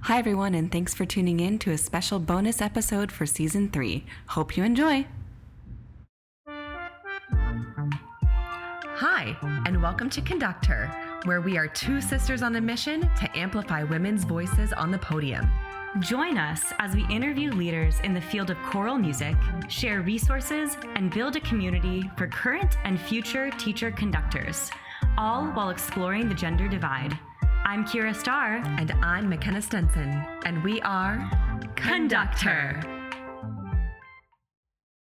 Hi, everyone, and thanks for tuning in to a special bonus episode for Season 3. Hope you enjoy. Hi, and welcome to Conductor, where we are two sisters on a mission to amplify women's voices on the podium. Join us as we interview leaders in the field of choral music, share resources, and build a community for current and future teacher conductors, all while exploring the gender divide. I'm Kira Starr. And I'm McKenna Stenson, and we are Conductor.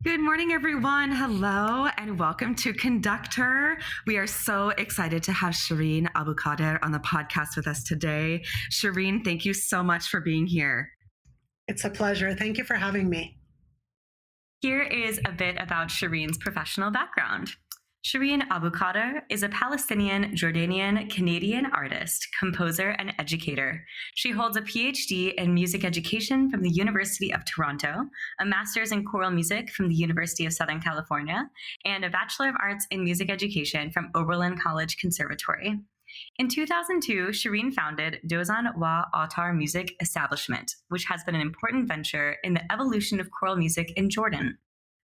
Good morning, everyone. Hello, and welcome to Conductor. We are so excited to have Shireen Abu Khader on the podcast with us today. Shireen, thank you so much for being here. It's a pleasure. Thank you for having me. Here is a bit about Shireen's professional background. Shireen Abu Khader is a Palestinian, Jordanian, Canadian artist, composer, and educator. She holds a PhD in music education from the University of Toronto, a master's in choral music from the University of Southern California, and a Bachelor of Arts in Music Education from Oberlin College Conservatory. In 2002, Shireen founded Dozan Wa Autar Music Establishment, which has been an important venture in the evolution of choral music in Jordan.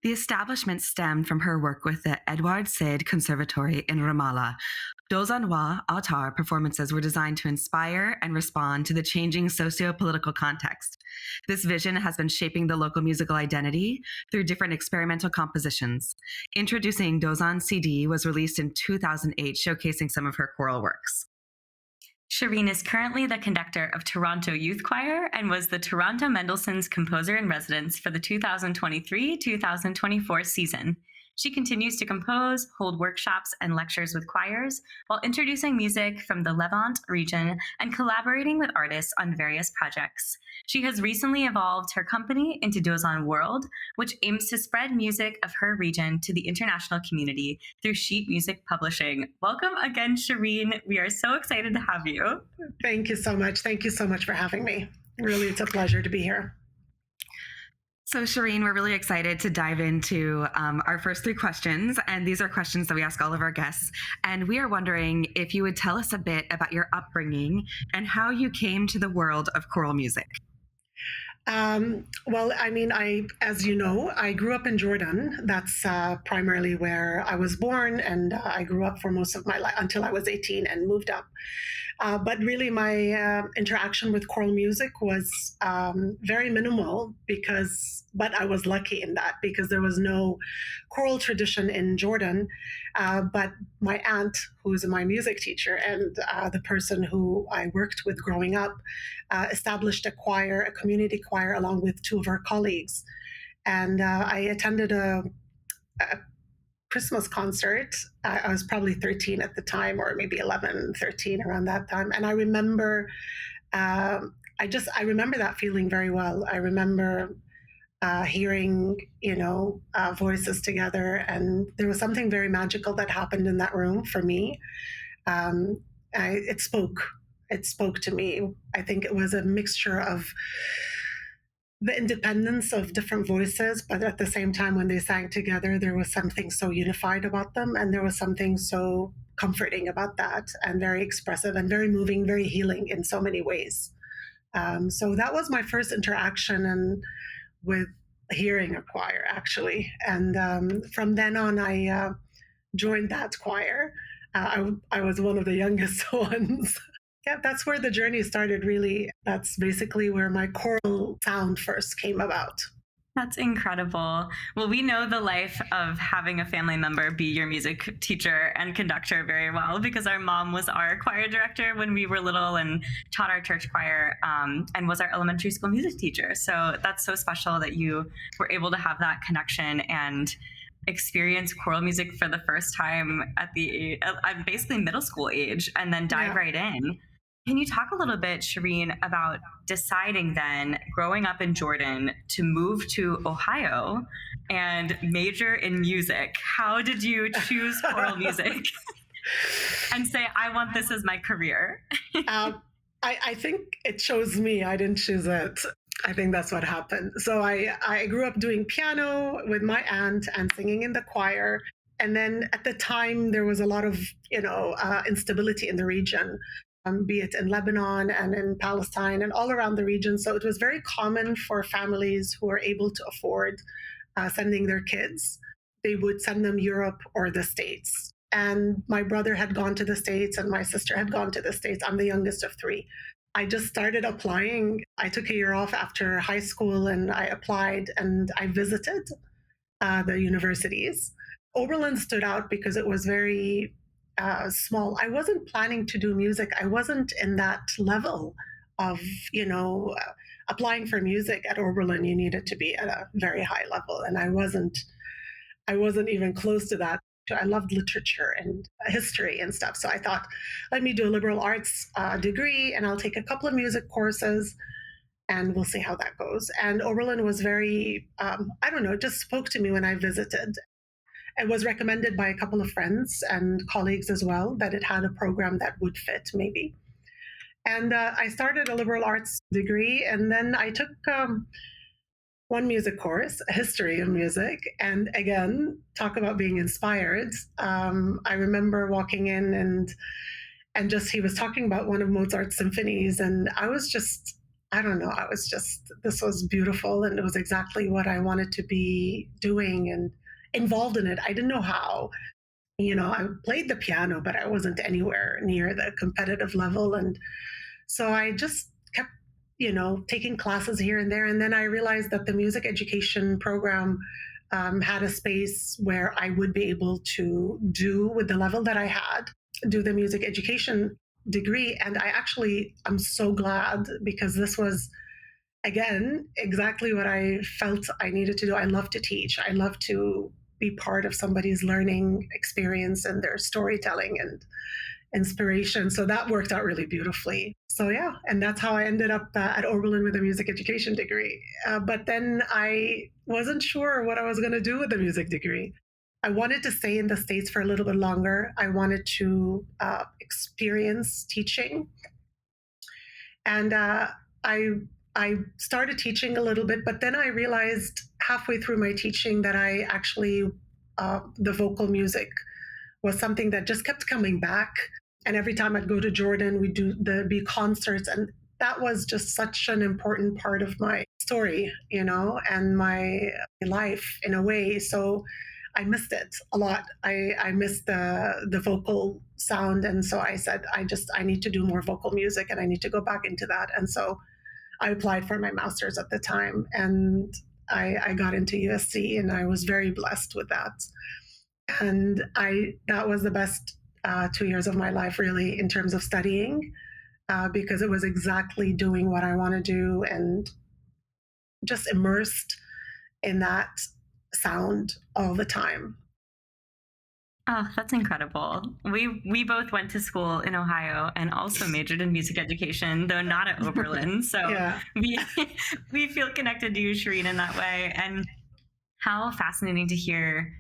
The establishment stemmed from her work with the Edward Said Conservatory in Ramallah. Dozan Wa Autar performances were designed to inspire and respond to the changing socio-political context. This vision has been shaping the local musical identity through different experimental compositions. Introducing Dozan CD was released in 2008, showcasing some of her choral works. Shireen is currently the conductor of Toronto Youth Choir and was the Toronto Mendelssohn's Composer in Residence for the 2023-2024 season. She continues to compose, hold workshops, and lectures with choirs while introducing music from the Levant region and collaborating with artists on various projects. She has recently evolved her company into Dozan World, which aims to spread music of her region to the international community through sheet music publishing. Welcome again, Shireen. We are so excited to have you. Thank you so much. Thank you so much for having me. Really, it's a pleasure to be here. So, Shireen, we're really excited to dive into our first three questions. And these are questions that we ask all of our guests. And we are wondering if you would tell us a bit about your upbringing and how you came to the world of choral music. As you know, I grew up in Jordan. That's primarily where I was born, and I grew up for most of my life until I was 18 and moved up. But really, my interaction with choral music was very minimal but I was lucky in that because there was no choral tradition in Jordan. But my aunt, who is my music teacher and the person who I worked with growing up, established a community choir, along with two of her colleagues. And I attended a Christmas concert. I was probably 13 at the time, or maybe 11, 13, around that time. And I remember, I remember that feeling very well. I remember hearing, voices together, and there was something very magical that happened in that room for me. It spoke to me. I think it was a mixture of the independence of different voices, but at the same time, when they sang together, there was something so unified about them, and there was something so comforting about that, and very expressive and very moving, very healing in so many ways. So that was my first interaction with hearing a choir, actually. And from then on, I joined that choir. I was one of the youngest ones. Yeah, that's where the journey started, really. That's basically where my choral sound first came about. That's incredible. Well, we know the life of having a family member be your music teacher and conductor very well because our mom was our choir director when we were little and taught our church choir and was our elementary school music teacher. So that's so special that you were able to have that connection and experience choral music for the first time at basically middle school age and then dive right in. Can you talk a little bit, Shireen, about deciding then, growing up in Jordan, to move to Ohio and major in music? How did you choose choral music and say, I want this as my career? I think it chose me. I didn't choose it. I think that's what happened. So I grew up doing piano with my aunt and singing in the choir. And then at the time, there was a lot of, instability in the region. be it in Lebanon and in Palestine and all around the region. So it was very common for families who are able to afford sending their kids. They would send them Europe or the States. And my brother had gone to the States and my sister had gone to the States. I'm the youngest of three. I just started applying. I took a year off after high school and I applied and I visited the universities. Oberlin stood out because it was very small. I wasn't planning to do music. I wasn't in that level of, applying for music at Oberlin. You needed to be at a very high level, and I wasn't. I wasn't even close to that. I loved literature and history and stuff. So I thought, let me do a liberal arts degree, and I'll take a couple of music courses, and we'll see how that goes. And Oberlin was very, I don't know, it just spoke to me when I visited. It was recommended by a couple of friends and colleagues as well that it had a program that would fit maybe. And I started a liberal arts degree, and then I took one music course, a history of music. And again, talk about being inspired. I remember walking in and just he was talking about one of Mozart's symphonies, and I was just, I don't know, I was just, this was beautiful, and it was exactly what I wanted to be doing and involved in it. I didn't know how. I played the piano, but I wasn't anywhere near the competitive level. And so I just kept, taking classes here and there. And then I realized that the music education program had a space where I would be able to do with the level that I had, do the music education degree. And I'm so glad because this was, again, exactly what I felt I needed to do. I love to teach. I love to be part of somebody's learning experience and their storytelling and inspiration. So that worked out really beautifully. So yeah, and that's how I ended up at Oberlin with a music education degree. But then I wasn't sure what I was going to do with the music degree. I wanted to stay in the States for a little bit longer. I wanted to experience teaching. And I started teaching a little bit, but then I realized halfway through my teaching that I actually, the vocal music was something that just kept coming back. And every time I'd go to Jordan, we'd be concerts. And that was just such an important part of my story, and my life in a way. So I missed it a lot. I missed the vocal sound. And so I said, I need to do more vocal music and I need to go back into that. And so I applied for my master's at the time, and I got into USC, and I was very blessed with that. And that was the best 2 years of my life, really, in terms of studying, because it was exactly doing what I want to do and just immersed in that sound all the time. Oh, that's incredible. We both went to school in Ohio and also majored in music education, though not at Oberlin. So yeah. we feel connected to you, Shireen, in that way. And how fascinating to hear.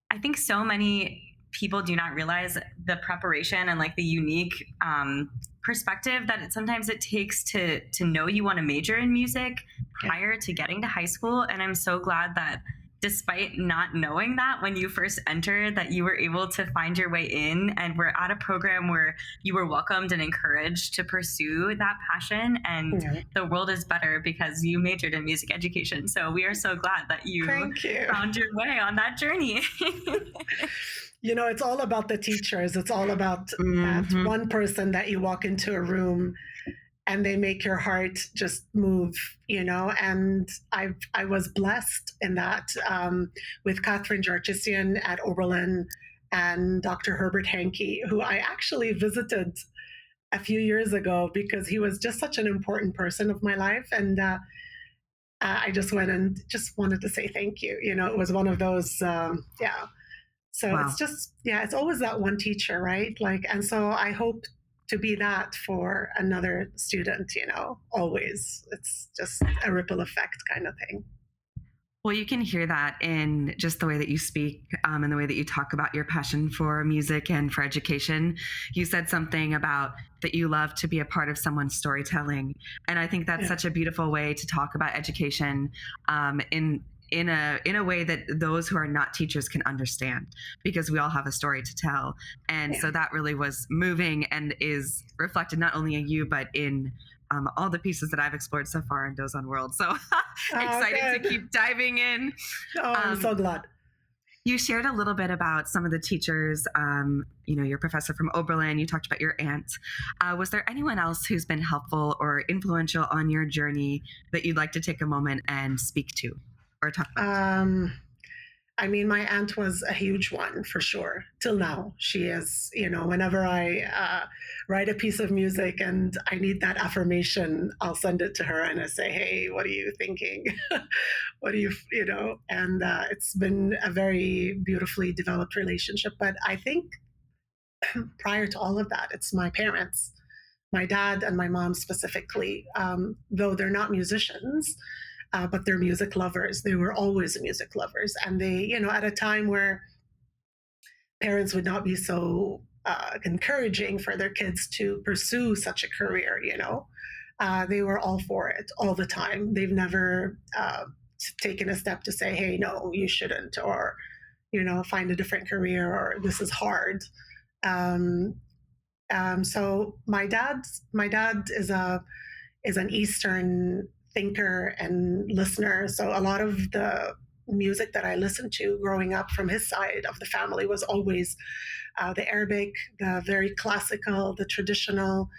I think so many people do not realize the preparation and like the unique perspective that sometimes it takes to know you want to major in music prior to getting to high school. And I'm so glad that despite not knowing that when you first entered, that you were able to find your way in and were at a program where you were welcomed and encouraged to pursue that passion. And the world is better because you majored in music education. So we are so glad that you found your way on that journey. It's all about the teachers. It's all about that one person that you walk into a room and they make your heart just move, and I was blessed in that with Catherine Jarchisian at Oberlin and Dr. Herbert Hankey, who I actually visited a few years ago because he was just such an important person of my life. And I just went and just wanted to say thank you. It was one of those, So It's just, it's always that one teacher, right? And so I hope to be that for another student, always. It's just a ripple effect kind of thing. Well, you can hear that in just the way that you speak and the way that you talk about your passion for music and for education. You said something about that you love to be a part of someone's storytelling. And I think that's such a beautiful way to talk about education in in a way that those who are not teachers can understand, because we all have a story to tell. And so that really was moving and is reflected not only in you, but in all the pieces that I've explored so far in Dozon World. So excited to keep diving in. Oh, I'm so glad. You shared a little bit about some of the teachers, your professor from Oberlin, you talked about your aunt. Was there anyone else who's been helpful or influential on your journey that you'd like to take a moment and speak to or talk about? I mean, my aunt was a huge one for sure. Till now, she is, whenever I write a piece of music and I need that affirmation, I'll send it to her and I say, hey, what are you thinking? What do and it's been a very beautifully developed relationship. But I think prior to all of that, it's my parents, my dad and my mom specifically, though they're not musicians. But they're music lovers. They were always music lovers. And they, at a time where parents would not be so encouraging for their kids to pursue such a career, they were all for it all the time. They've never taken a step to say, hey, no, you shouldn't, or, find a different career, or this is hard. So my dad is an Eastern thinker and listener. So a lot of the music that I listened to growing up from his side of the family was always the Arabic, the very classical, the traditional,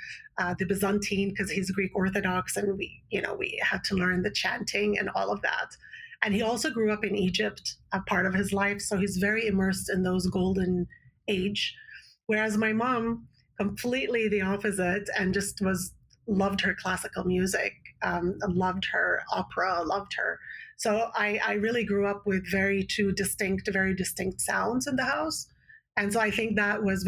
the Byzantine, because he's Greek Orthodox, and we had to learn the chanting and all of that. And he also grew up in Egypt, a part of his life, so he's very immersed in those golden age. Whereas my mom, completely the opposite, and just loved her classical music, loved her opera, loved her. So I really grew up with very distinct sounds in the house. And so I think that was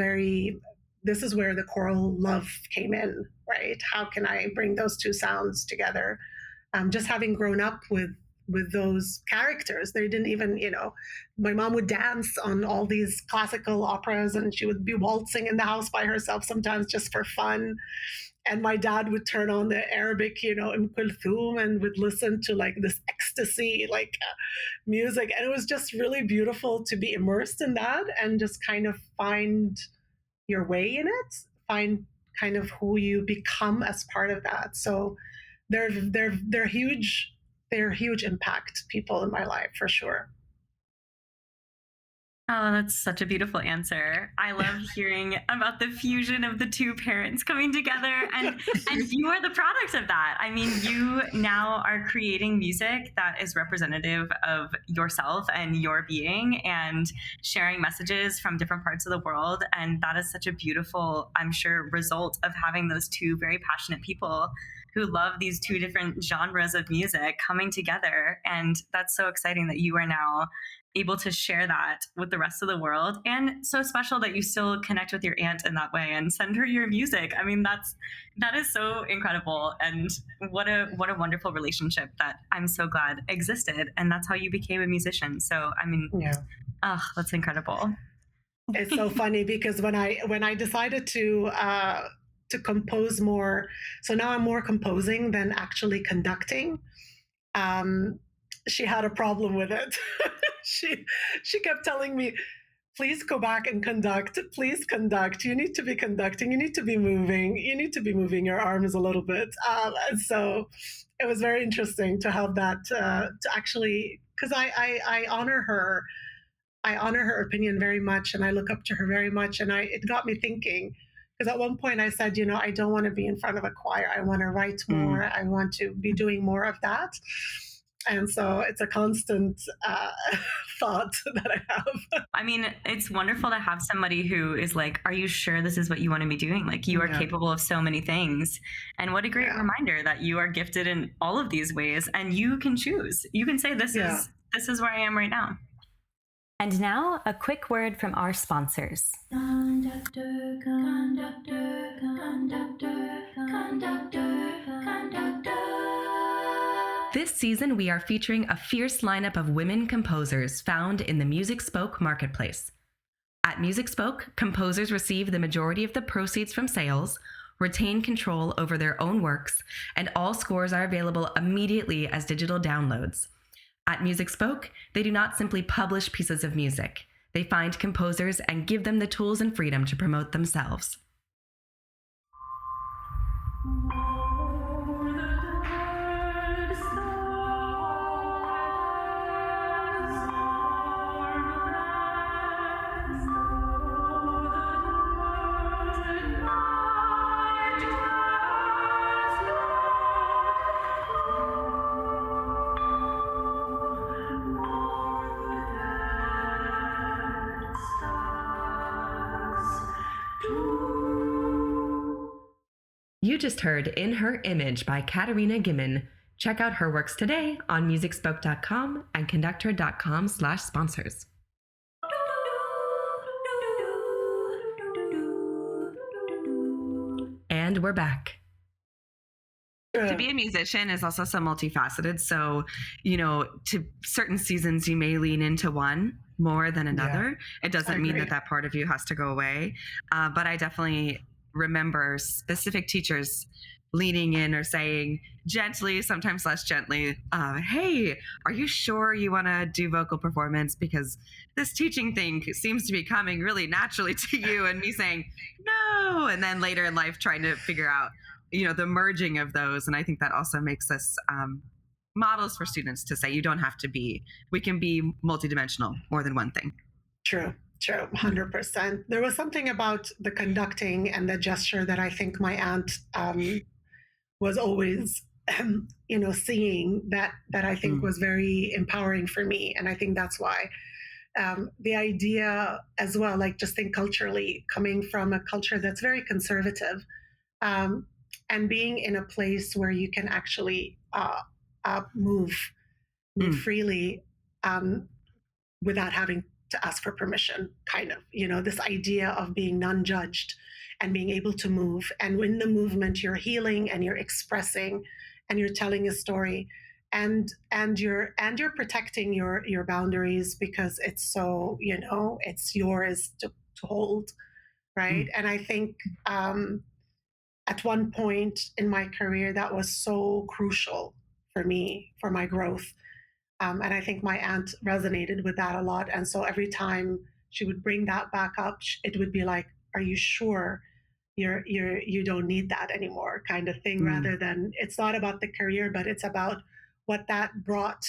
this is where the choral love came in, right? How can I bring those two sounds together? Just having grown up with those characters, they didn't even, my mom would dance on all these classical operas, and she would be waltzing in the house by herself sometimes just for fun. And my dad would turn on the Arabic, Kulthum, and would listen to like this ecstasy, music. And it was just really beautiful to be immersed in that and just kind of find your way in it, find kind of who you become as part of that. So they're huge. They're huge impact people in my life for sure. Oh, that's such a beautiful answer. I love hearing about the fusion of the two parents coming together, and you are the product of that. I mean, you now are creating music that is representative of yourself and your being, and sharing messages from different parts of the world. And that is such a beautiful, I'm sure, result of having those two very passionate people who love these two different genres of music coming together. And that's so exciting that you are now able to share that with the rest of the world, and so special that you still connect with your aunt in that way and send her your music. I mean, that is so incredible, and what a wonderful relationship that I'm so glad existed, and that's how you became a musician. So I mean, that's incredible. It's so funny because when I decided to compose more, so now I'm more composing than actually conducting. She had a problem with it. she kept telling me, please go back and conduct. Please conduct. You need to be conducting. You need to be moving. You need to be moving your arms a little bit. And so it was very interesting to have that, to actually, because I honor her. I honor her opinion very much, and I look up to her very much. And it got me thinking, because at one point I said, I don't want to be in front of a choir. I want to write more. I want to be doing more of that. And so it's a constant thought that I have. I mean, it's wonderful to have somebody who is like, are you sure this is what you want to be doing? Like, you are capable of so many things. And what a great reminder that you are gifted in all of these ways, and you can choose. You can say, this is where I am right now. And now, a quick word from our sponsors. Conductor, conductor, conductor, conductor, conductor. This season, we are featuring a fierce lineup of women composers found in the Music Spoke marketplace. At Music Spoke, composers receive the majority of the proceeds from sales, retain control over their own works, and all scores are available immediately as digital downloads. At Music Spoke, they do not simply publish pieces of music. They find composers and give them the tools and freedom to promote themselves. You just heard In Her Image by Katarina Gimin. Check out her works today on musicspoke.com and conductor.com/sponsors. And we're back. To be a musician is also so multifaceted. So, to certain seasons, you may lean into one more than another. Yeah, it doesn't mean that part of you has to go away. But I definitely remember specific teachers leaning in or saying gently, sometimes less gently, hey, are you sure you want to do vocal performance? Because this teaching thing seems to be coming really naturally to you. And me saying, no. And then later in life, trying to figure out, the merging of those. And I think that also makes us models for students to say, you don't have to be, we can be multidimensional, more than one thing. True, 100%. There was something about the conducting and the gesture that I think my aunt was always, seeing that I think was very empowering for me. And I think that's why the idea as well, like just think culturally, coming from a culture that's very conservative, and being in a place where you can actually move freely without having to ask for permission, kind of, this idea of being non-judged and being able to move. And in the movement, you're healing and you're expressing and you're telling a story, and you're protecting your boundaries, because it's so, it's yours to hold, right? And I think at one point in my career, that was so crucial for me, for my growth. And I think my aunt resonated with that a lot. And so every time she would bring that back up, it would be like, are you sure you don't need that anymore, kind of thing, rather than, it's not about the career, but it's about what that brought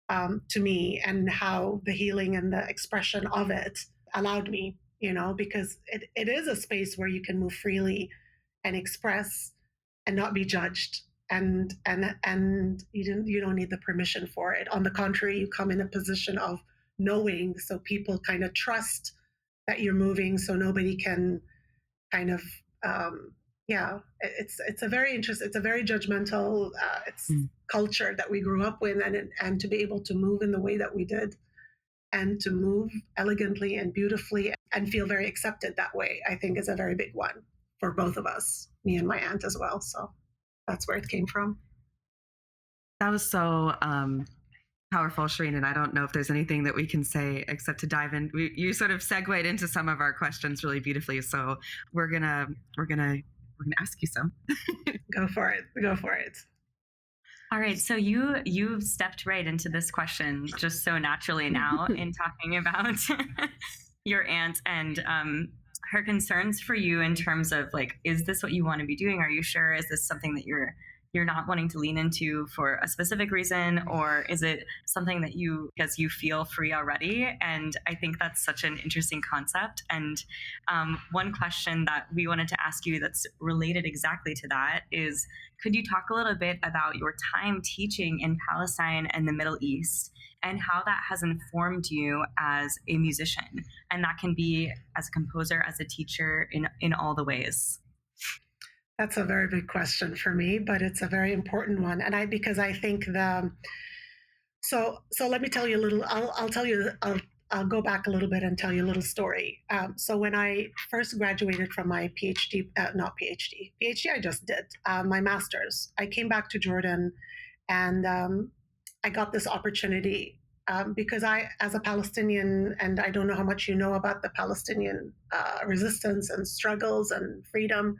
to me and how the healing and the expression of it allowed me, because it is a space where you can move freely and express and not be judged. And you don't need the permission for it. On the contrary, you come in a position of knowing, so people kind of trust that you're moving, so nobody can kind of it's a very interesting, it's a very judgmental culture that we grew up with, and to be able to move in the way that we did, and to move elegantly and beautifully and feel very accepted that way, I think is a very big one for both of us, me and my aunt as well. So that's where it came from. That was so powerful, Shireen, and I don't know if there's anything that we can say except to dive in. You sort of segued into some of our questions really beautifully, so we're gonna ask you some. Go for it. All right, so you've stepped right into this question just so naturally now in talking about your aunt and her concerns for you in terms of, like, is this what you want to be doing? Are you sure? Is this something that you're not wanting to lean into for a specific reason, or is it something that because you feel free already? And I think that's such an interesting concept. And one question that we wanted to ask you that's related exactly to that is, could you talk a little bit about your time teaching in Palestine and the Middle East, and how that has informed you as a musician? And that can be as a composer, as a teacher, in all the ways. That's a very big question for me, but it's a very important one. And because I think so let me tell you a little, I'll go back a little bit and tell you a little story. So when I first graduated from my PhD, I just did, my master's, I came back to Jordan, and I got this opportunity because as a Palestinian, and I don't know how much you know about the Palestinian resistance and struggles and freedom,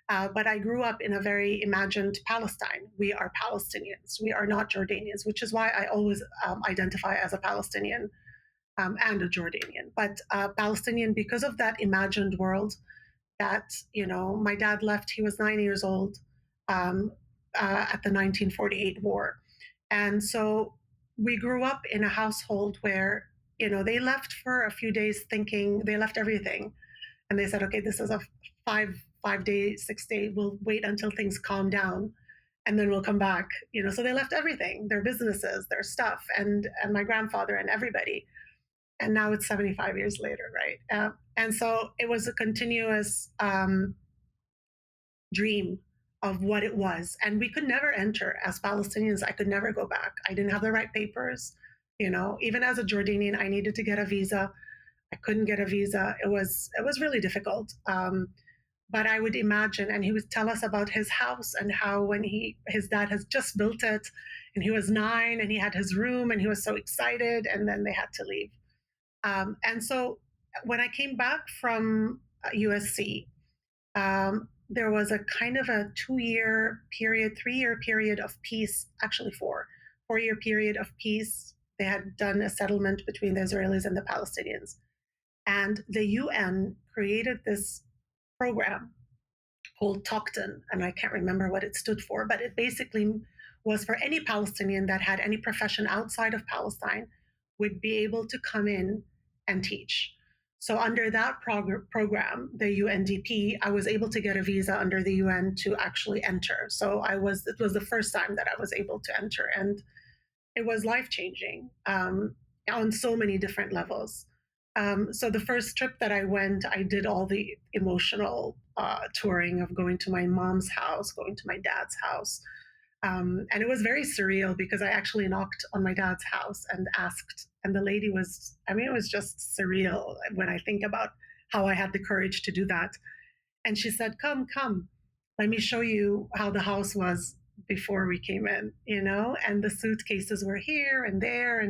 But I grew up in a very imagined Palestine. We are Palestinians. We are not Jordanians, which is why I always identify as a Palestinian and a Jordanian. But Palestinian because of that imagined world that, my dad left. He was 9 years old um, at the 1948 war. And so we grew up in a household where, they left for a few days thinking they left everything. And they said, okay, this is a five day, 6 day, we'll wait until things calm down and then we'll come back. So they left everything, their businesses, their stuff, and my grandfather and everybody. And now it's 75 years later, right? And so it was a continuous dream of what it was. And we could never enter as Palestinians. I could never go back. I didn't have the right papers. Even as a Jordanian, I needed to get a visa. I couldn't get a visa. It was really difficult. But I would imagine, and he would tell us about his house and how when his dad has just built it, and he was 9, and he had his room, and he was so excited, and then they had to leave. And so when I came back from USC, there was a kind of a 2-year period, 3-year period of peace, actually 4-year period of peace. They had done a settlement between the Israelis and the Palestinians. And the UN created this program called Tokton, and I can't remember what it stood for, but it basically was for any Palestinian that had any profession outside of Palestine would be able to come in and teach. So under that program, the UNDP, I was able to get a visa under the UN to actually enter. So it was the first time that I was able to enter, and it was life-changing on so many different levels. So the first trip that I went, I did all the emotional touring of going to my mom's house, going to my dad's house. And it was very surreal because I actually knocked on my dad's house and asked, and the lady was, it was just surreal when I think about how I had the courage to do that. And she said, come, let me show you how the house was before we came in, and the suitcases were here and there.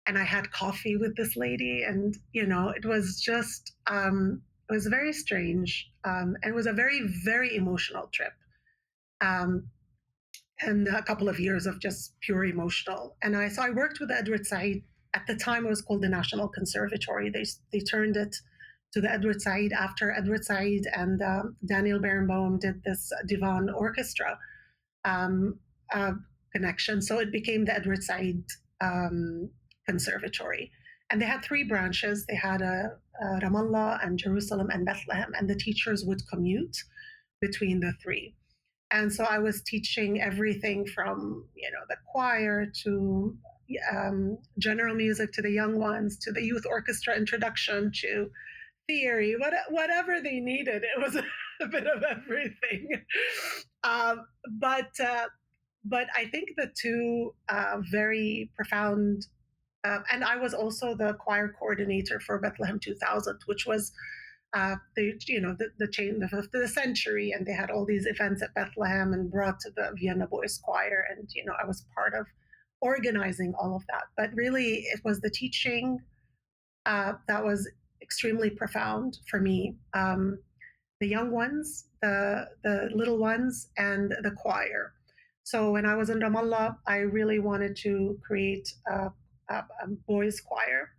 And I had coffee with this lady, and, it was just, it was very strange. And it was a very, very emotional trip. And a couple of years of just pure emotional. And so I worked with Edward Said. At the time, it was called the National Conservatory. They turned it to the Edward Said after Edward Said and Daniel Barenboim did this divan orchestra connection. So it became the Edward Said Conservatory. And they had 3 branches. They had Ramallah and Jerusalem and Bethlehem, and the teachers would commute between the 3. And so I was teaching everything from, the choir to general music to the young ones, to the youth orchestra introduction, to theory, whatever they needed. It was a bit of everything. But I think the 2 very profound, and I was also the choir coordinator for Bethlehem 2000, which was the chain of the century, and they had all these events at Bethlehem and brought to the Vienna Boys Choir, and I was part of organizing all of that. But really, it was the teaching that was extremely profound for me. The young ones, the little ones, and the choir. So when I was in Ramallah, I really wanted to create a boys' choir.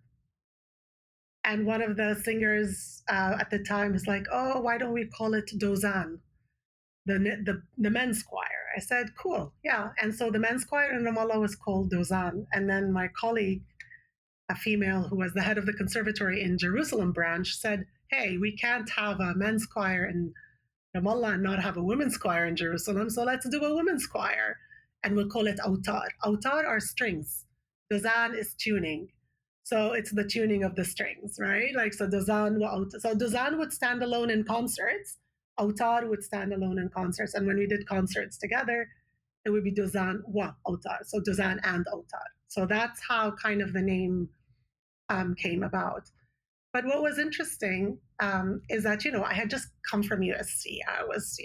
And one of the singers at the time is like, oh, why don't we call it Dozan, the men's choir? I said, cool, yeah. And so the men's choir in Ramallah was called Dozan. And then my colleague, a female who was the head of the conservatory in Jerusalem branch, said, hey, we can't have a men's choir in Ramallah and not have a women's choir in Jerusalem, so let's do a women's choir. And we'll call it Autar. Autar are strings. Dozan is tuning. So it's the tuning of the strings, right? Like, so Dozan would stand alone in concerts. Autar would stand alone in concerts. And when we did concerts together, it would be Dozan wa Autar. So Dozan and Autar. So that's how kind of the name came about. But what was interesting is that, I had just come from USC. I was,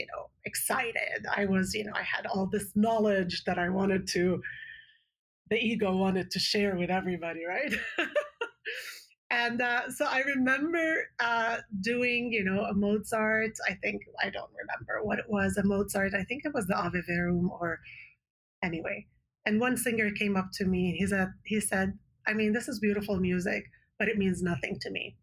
excited. I was, I had all this knowledge that the ego wanted to share with everybody, right? And so I remember doing, a Mozart. I don't remember what it was, a Mozart. I think it was the Ave Verum or anyway. And one singer came up to me. He said, I mean, this is beautiful music, but it means nothing to me.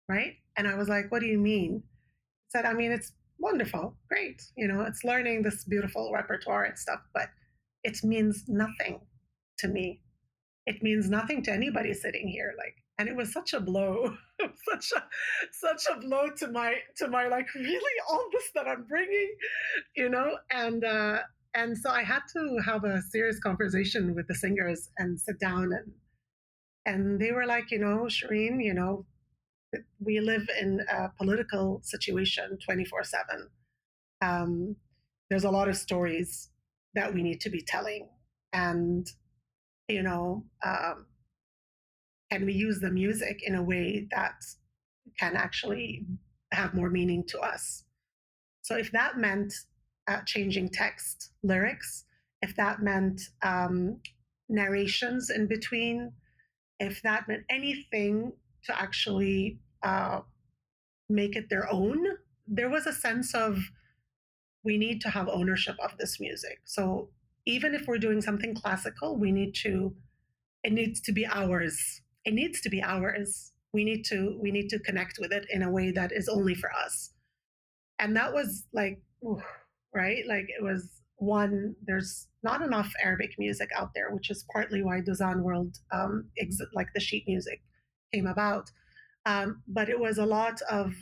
Right. And I was like, what do you mean? He said, I mean, it's wonderful, great. It's learning this beautiful repertoire and stuff, but it means nothing to me. It means nothing to anybody sitting here. And it was such a blow, such a blow to my like, really all this that I'm bringing, and so I had to have a serious conversation with the singers and sit down, and they were like, Shireen, we live in a political situation 24/7. There's a lot of stories that we need to be telling, and you know, um, can we use the music in a way that can actually have more meaning to us? So if that meant changing text, lyrics, if that meant narrations in between, if that meant anything to actually make it their own, there was a sense of we need to have ownership of this music. So even if we're doing something classical, it needs to be ours. It needs to be ours. We need to connect with it in a way that is only for us. And that was like, right? Like it was one, there's not enough Arabic music out there, which is partly why Duzan World, like the sheet music came about. But it was a lot of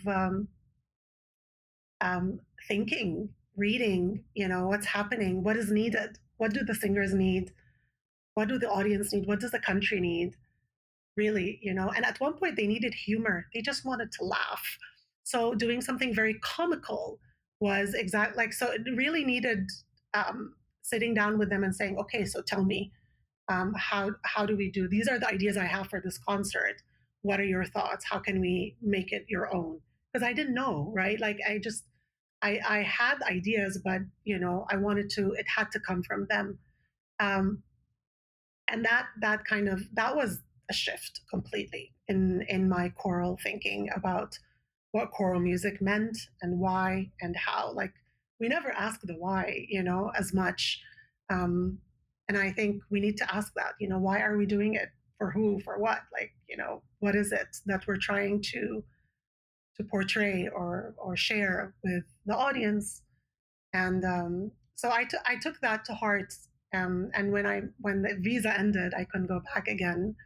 thinking, reading, what's happening, what is needed, what do the singers need, what do the audience need, what does the country need, really, And at one point, they needed humor. They just wanted to laugh. So doing something very comical was so it really needed sitting down with them and saying, okay, so tell me, how do we do? These are the ideas I have for this concert. What are your thoughts? How can we make it your own? Because I didn't know, right? Like I had ideas, but it had to come from them. And that was a shift completely in my choral thinking about what choral music meant and why and how. Like we never ask the why, as much. And I think we need to ask that, why are we doing it? For who? For what? Like, what is it that we're trying to portray or share with the audience? And so I took that to heart. And when the visa ended, I couldn't go back again.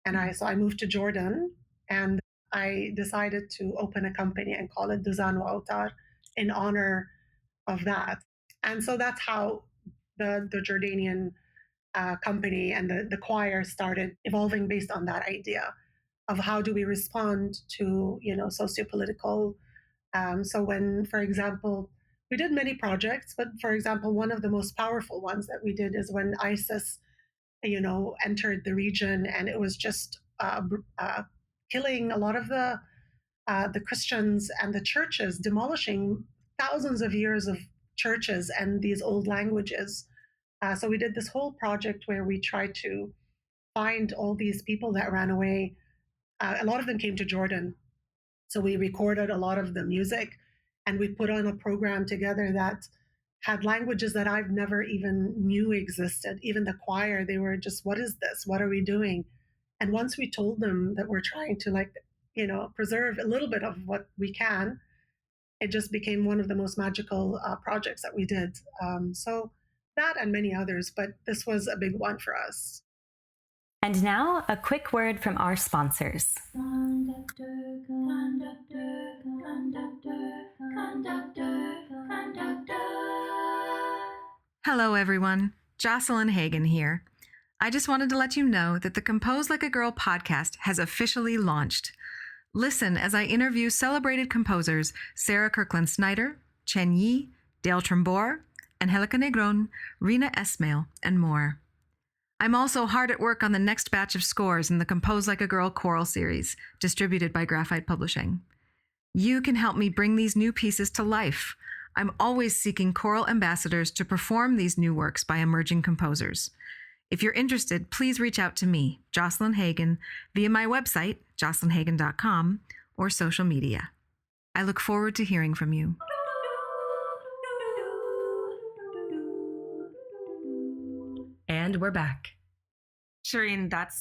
And I moved to Jordan, and I decided to open a company and call it Duzan wa Autar in honor of that. And so that's how the Jordanian company and the choir started evolving based on that idea of how do we respond to sociopolitical. So when, for example, we did many projects, but for example, one of the most powerful ones that we did is when ISIS, entered the region, and it was just killing a lot of the Christians and the churches, demolishing thousands of years of churches and these old languages. So we did this whole project where we tried to find all these people that ran away. A lot of them came to Jordan. So we recorded a lot of the music, and we put on a program together that had languages that I've never even knew existed. Even the choir, they were just, what is this? What are we doing? And once we told them that we're trying to preserve a little bit of what we can, it just became one of the most magical projects that we did. So that and many others, but this was a big one for us. And now, a quick word from our sponsors. Hello, everyone. Jocelyn Hagan here. I just wanted to let you know that the Compose Like a Girl podcast has officially launched. Listen as I interview celebrated composers Sarah Kirkland Snyder, Chen Yi, Dale Trombor, Angelica Negron, Rina Esmail, and more. I'm also hard at work on the next batch of scores in the Compose Like a Girl choral series, distributed by Graphite Publishing. You can help me bring these new pieces to life. I'm always seeking choral ambassadors to perform these new works by emerging composers. If you're interested, please reach out to me, Jocelyn Hagan, via my website, jocelynhagan.com, or social media. I look forward to hearing from you. And we're back. Shireen, that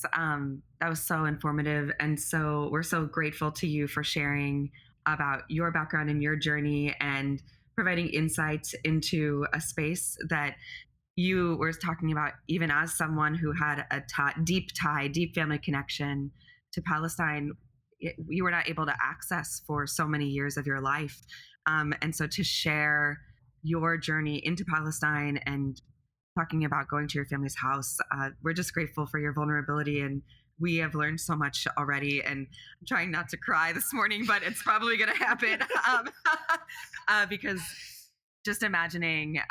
was so informative, and so we're so grateful to you for sharing about your background and your journey and providing insights into a space that you were talking about, even as someone who had a deep family connection to Palestine. You were not able to access for so many years of your life, and so to share your journey into Palestine and talking about going to your family's house. We're just grateful for your vulnerability, and we have learned so much already. And I'm trying not to cry this morning, but it's probably going to happen because just imagining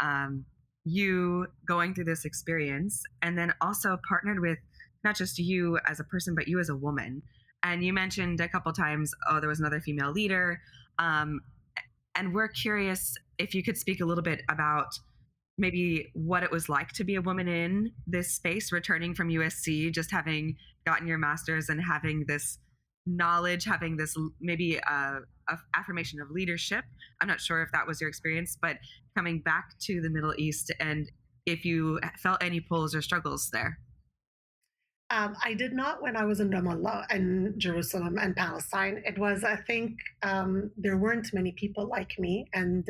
you going through this experience, and then also partnered with not just you as a person, but you as a woman. And you mentioned a couple times, there was another female leader. And we're curious if you could speak a little bit about maybe what it was like to be a woman in this space, returning from USC, just having gotten your master's and having this knowledge, having this maybe a affirmation of leadership. I'm not sure if that was your experience, but coming back to the Middle East, and if you felt any pulls or struggles there. I did not when I was in Ramallah and Jerusalem and Palestine. It was, I think, there weren't many people like me. And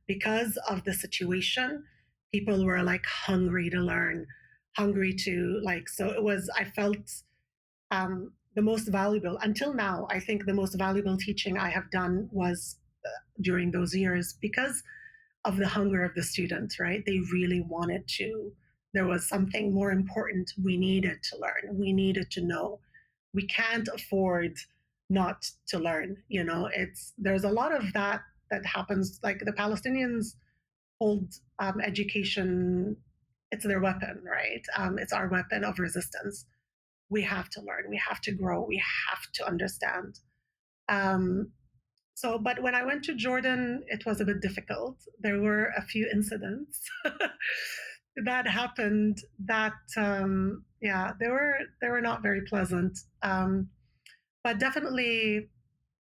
because of the situation, people were like hungry to learn, hungry to like, so it was, I felt the most valuable, until now, I think the most valuable teaching I have done was during those years because of the hunger of the students, right? They really wanted to, there was something more important we needed to learn, we needed to know. We can't afford not to learn, you know, there's a lot of that happens. Like the Palestinians hold education, it's their weapon, right? It's our weapon of resistance. We have to learn, we have to grow, we have to understand. But when I went to Jordan, it was a bit difficult. There were a few incidents that happened that, they were not very pleasant. But definitely,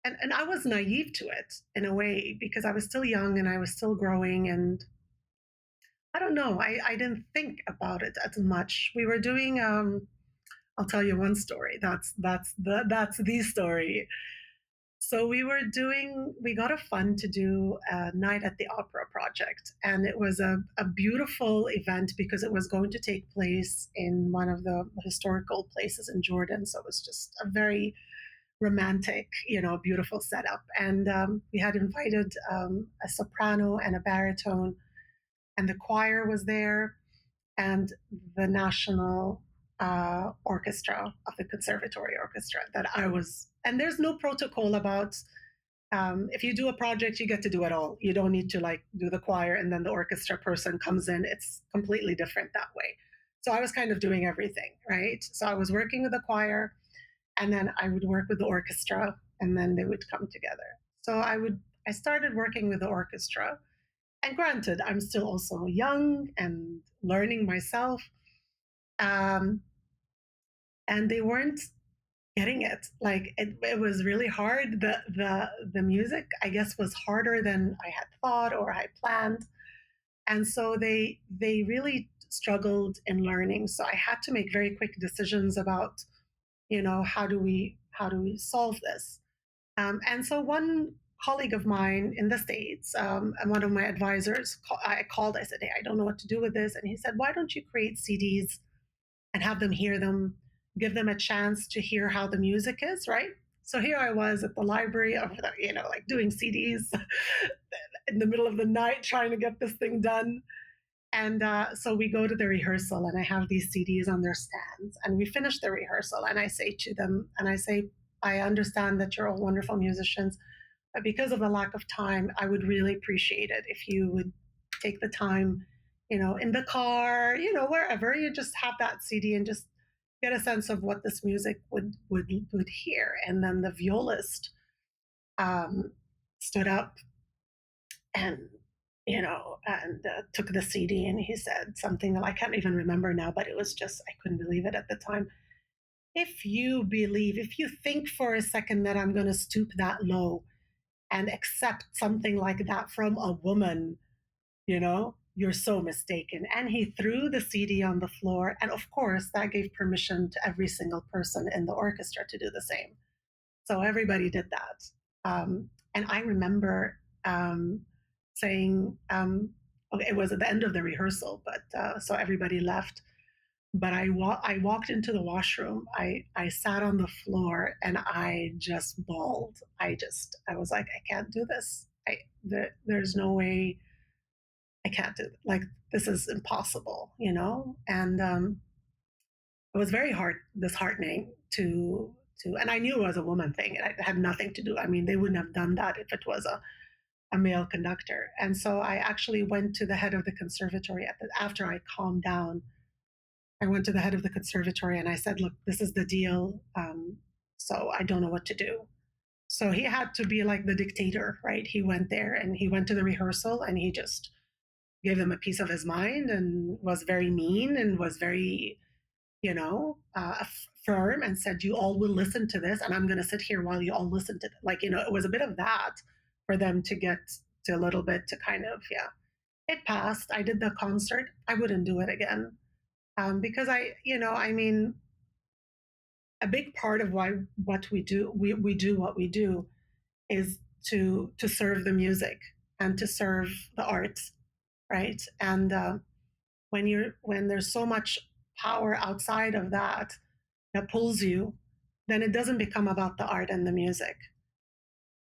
and I was naive to it in a way because I was still young and I was still growing, and I don't know, I didn't think about it as much. We were doing, I'll tell you one story. That's the story. So we got a fund to do a night at the opera project. And it was a beautiful event because it was going to take place in one of the historical places in Jordan. So it was just a very romantic, beautiful setup. And we had invited a soprano and a baritone, and the choir was there, and the national orchestra of the conservatory orchestra that I was. And there's no protocol about if you do a project, you get to do it all. You don't need to like do the choir and then the orchestra person comes in. It's completely different that way. So I was kind of doing everything, right? So I was working with the choir, and then I would work with the orchestra, and then they would come together. So I started working with the orchestra. And granted, I'm still also young and learning myself. And they weren't getting it. Like it was really hard. The music, I guess, was harder than I had thought or I planned. And so they really struggled in learning. So I had to make very quick decisions about, how do we solve this? And so one colleague of mine in the States, and one of my advisors, I said, hey, I don't know what to do with this. And he said, why don't you create CDs and have them hear them, give them a chance to hear how the music is, right? So here I was at the library of, like doing CDs in the middle of the night, trying to get this thing done. And so we go to the rehearsal, and I have these CDs on their stands, and we finish the rehearsal, and I say to them, I understand that you're all wonderful musicians, but because of the lack of time, I would really appreciate it if you would take the time, in the car, wherever, you just have that CD and just get a sense of what this music would hear. And then the violist stood up and and took the CD, and he said something that I can't even remember now, but it was just, I couldn't believe it at the time. If you think for a second that I'm going to stoop that low and accept something like that from a woman, you're so mistaken. And he threw the CD on the floor. And of course, that gave permission to every single person in the orchestra to do the same. So everybody did that. And I remember saying, okay, it was at the end of the rehearsal, but so everybody left. But I walked into the washroom. I sat on the floor and I just bawled. I was like, I can't do this. There's no way I can't do it. Like, this is impossible, And it was very disheartening and I knew it was a woman thing. It had nothing to do. I mean, they wouldn't have done that if it was a male conductor. And so I actually went to the head of the conservatory after I calmed down. I went to the head of the conservatory and I said, look, this is the deal. So I don't know what to do. So he had to be like the dictator, right? He went there and he went to the rehearsal and he just gave them a piece of his mind and was very mean and was very, firm, and said, you all will listen to this and I'm going to sit here while you all listen to it. Like, it was a bit of that for them to get to a little bit to kind of, yeah. It passed. I did the concert. I wouldn't do it again. Because I mean, a big part of what we do what we do is to serve the music and to serve the arts, right? And when there's so much power outside of that pulls you, then it doesn't become about the art and the music,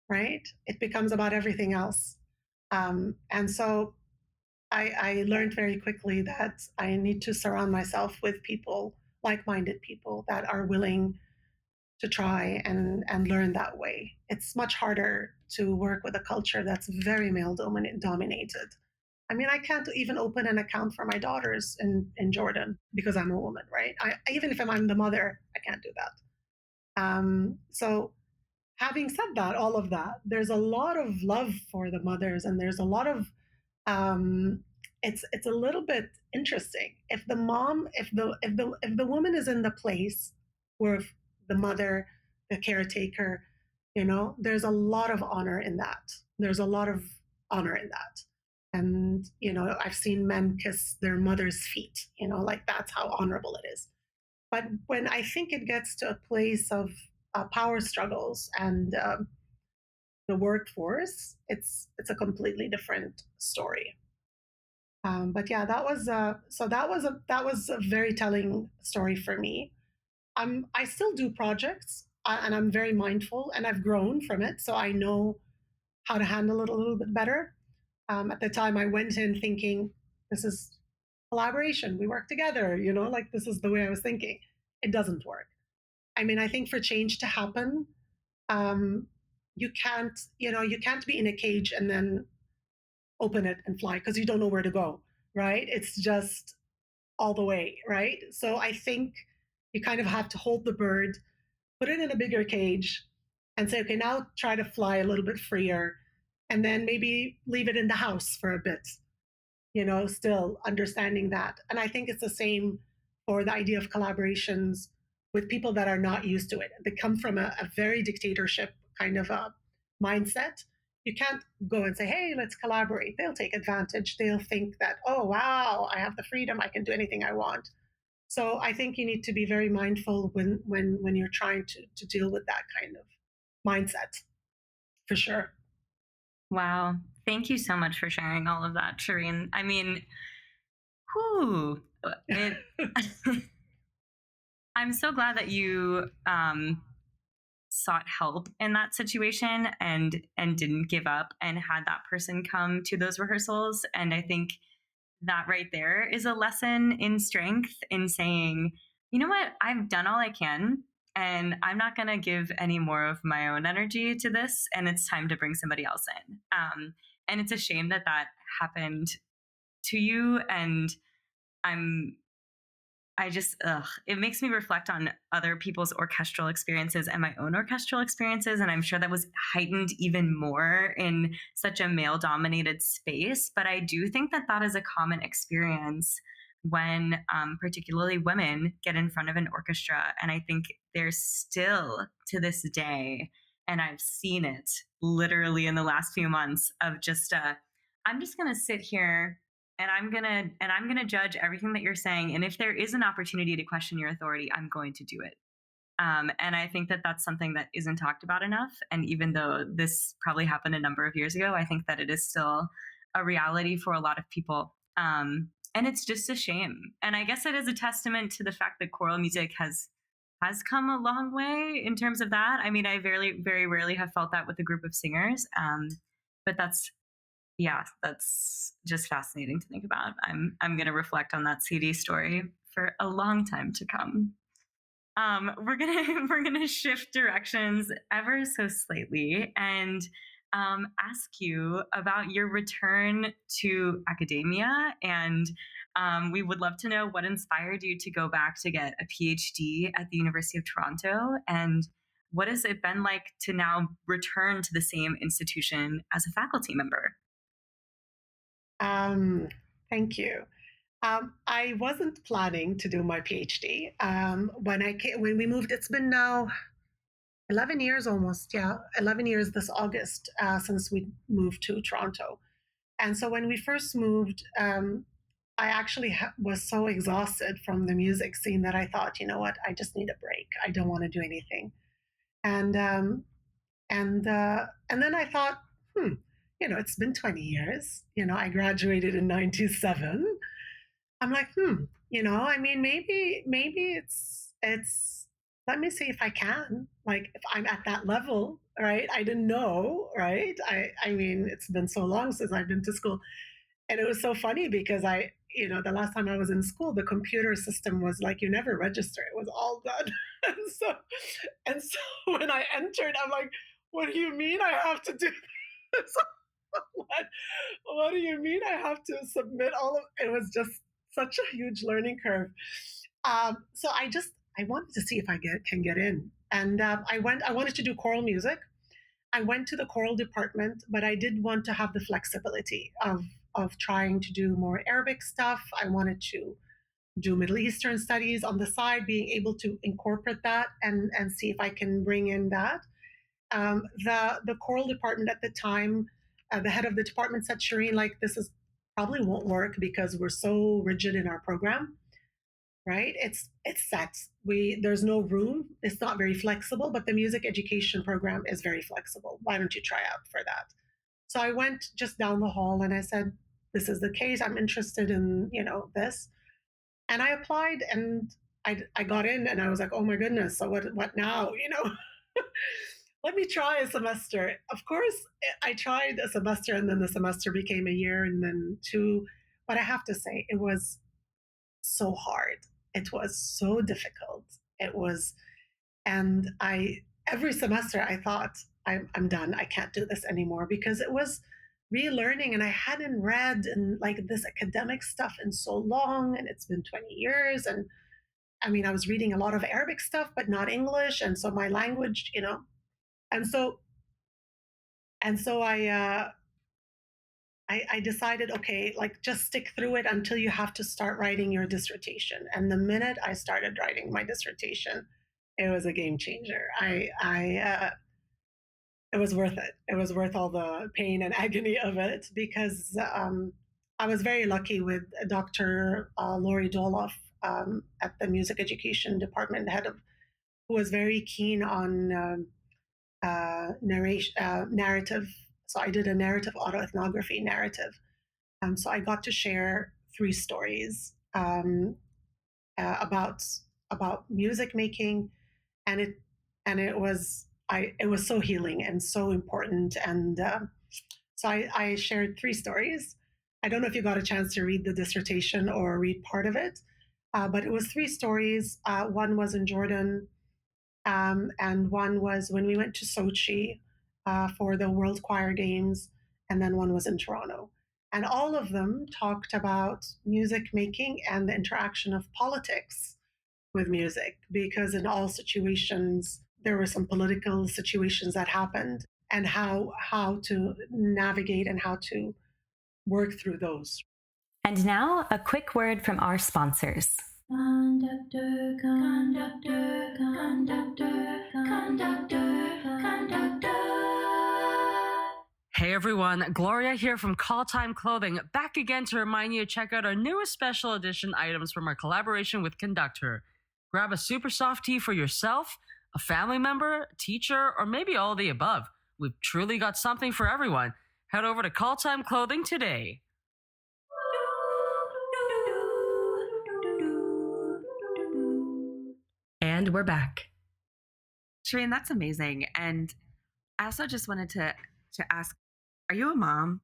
right? It becomes about everything else. And so I learned very quickly that I need to surround myself with people, like-minded people that are willing to try and learn that way. It's much harder to work with a culture that's very male dominated. I mean, I can't even open an account for my daughters in Jordan because I'm a woman, right? Even if I'm the mother, I can't do that. So having said that, all of that, there's a lot of love for the mothers, and there's a lot of um, it's a little bit interesting. If the woman is in the place where the mother, the caretaker, there's a lot of honor in that. There's a lot of honor in that. And I've seen men kiss their mother's feet. Like, that's how honorable it is. But when I think it gets to a place of power struggles and the workforce, it's a completely different story. But yeah, that was that was a very telling story for me. I still do projects, and I'm very mindful, and I've grown from it, so I know how to handle it a little bit better. At the time, I went in thinking, this is collaboration. We work together, like, this is the way I was thinking. It doesn't work. I mean, I think for change to happen, you can't be in a cage and then open it and fly, because you don't know where to go, right? It's just all the way, right? So I think you kind of have to hold the bird, put it in a bigger cage, and say, okay, now try to fly a little bit freer, and then maybe leave it in the house for a bit, still understanding that. And I think it's the same for the idea of collaborations with people that are not used to it. They come from a very dictatorship kind of a mindset. You can't go and say, hey, let's collaborate. They'll take advantage. They'll think that, oh, wow, I have the freedom. I can do anything I want. So I think you need to be very mindful when you're trying to deal with that kind of mindset, for sure. Wow. Thank you so much for sharing all of that, Shireen. I mean, I'm so glad that you sought help in that situation and didn't give up and had that person come to those rehearsals. And I think that right there is a lesson in strength, in saying, you know what, I've done all I can, and I'm not going to give any more of my own energy to this, and it's time to bring somebody else in. And it's a shame that happened to you, and I'm it makes me reflect on other people's orchestral experiences and my own orchestral experiences. And I'm sure that was heightened even more in such a male dominated space. But I do think that that is a common experience when particularly women get in front of an orchestra. And I think there's still to this day, and I've seen it literally in the last few months of just, I'm just going to sit here and I'm gonna judge everything that you're saying. And if there is an opportunity to question your authority, I'm going to do it. And I think that that's something that isn't talked about enough. And even though this probably happened a number of years ago, I think that it is still a reality for a lot of people. And it's just a shame. And I guess it is a testament to the fact that choral music has come a long way in terms of that. I mean, I very rarely have felt that with a group of singers. But that's just fascinating to think about. I'm going to reflect on that CD story for a long time to come. We're gonna shift directions ever so slightly and ask you about your return to academia, and we would love to know what inspired you to go back to get a PhD at the University of Toronto, and what has it been like to now return to the same institution as a faculty member? Thank you. I wasn't planning to do my PhD when we moved. It's been now 11 years almost. Yeah, 11 years this August since we moved to Toronto. And so when we first moved, I actually was so exhausted from the music scene that I thought, you know what, I just need a break. I don't want to do anything. And then I thought, it's been 20 years. I graduated in '97. I'm like, I mean, maybe it's. Let me see if I can. Like, if I'm at that level, right? I didn't know, right? I mean, it's been so long since I've been to school, and it was so funny because the last time I was in school, the computer system was like, you never register. It was all done, and so when I entered, I'm like, what do you mean I have to do this? what do you mean I have to submit all of it? Was just such a huge learning curve. So I wanted to see if I can get in, and I wanted to do choral music. I went to the choral department, but I did want to have the flexibility of trying to do more Arabic stuff. I wanted to do Middle Eastern studies on the side, being able to incorporate that and see if I can bring in that. The choral department at the time, the head of the department said, Shireen, like, this is probably won't work because we're so rigid in our program, right? It's set. There's no room. It's not very flexible, but the music education program is very flexible. Why don't you try out for that? So I went just down the hall and I said, this is the case. I'm interested in, this. And I applied and I got in and I was like, oh my goodness, so what now? Let me try a semester. Of course, I tried a semester and then the semester became a year and then two. But I have to say, it was so hard. It was so difficult. It was, and every semester I thought, I'm done. I can't do this anymore because it was relearning and I hadn't read and like this academic stuff in so long and it's been 20 years. And I mean, I was reading a lot of Arabic stuff, but not English. And so my language, and so I decided, okay, like just stick through it until you have to start writing your dissertation. And the minute I started writing my dissertation, it was a game changer. It was worth it. It was worth all the pain and agony of it because I was very lucky with Dr. Lori Doloff at the music education department, who was very keen on narrative. So I did a narrative autoethnography narrative. So I got to share 3 stories about music making, and it was so healing and so important. And so I shared 3 stories. I don't know if you got a chance to read the dissertation or read part of it, but it was 3 stories. One was in Jordan, and one was when we went to Sochi for the World Choir Games, and then one was in Toronto. And all of them talked about music making and the interaction of politics with music, because in all situations, there were some political situations that happened, and how to navigate and how to work through those. And now, a quick word from our sponsors. Conductor, conductor, conductor, conductor, conductor. Hey everyone, Gloria here from Call Time Clothing, back again to remind you to check out our newest special edition items from our collaboration with Conductor. Grab a super soft tee for yourself, a family member, teacher, or maybe all of the above. We've truly got something for everyone. Head over to Call Time Clothing today. And we're back. Shireen, that's amazing. And I also just wanted to ask, are you a mom?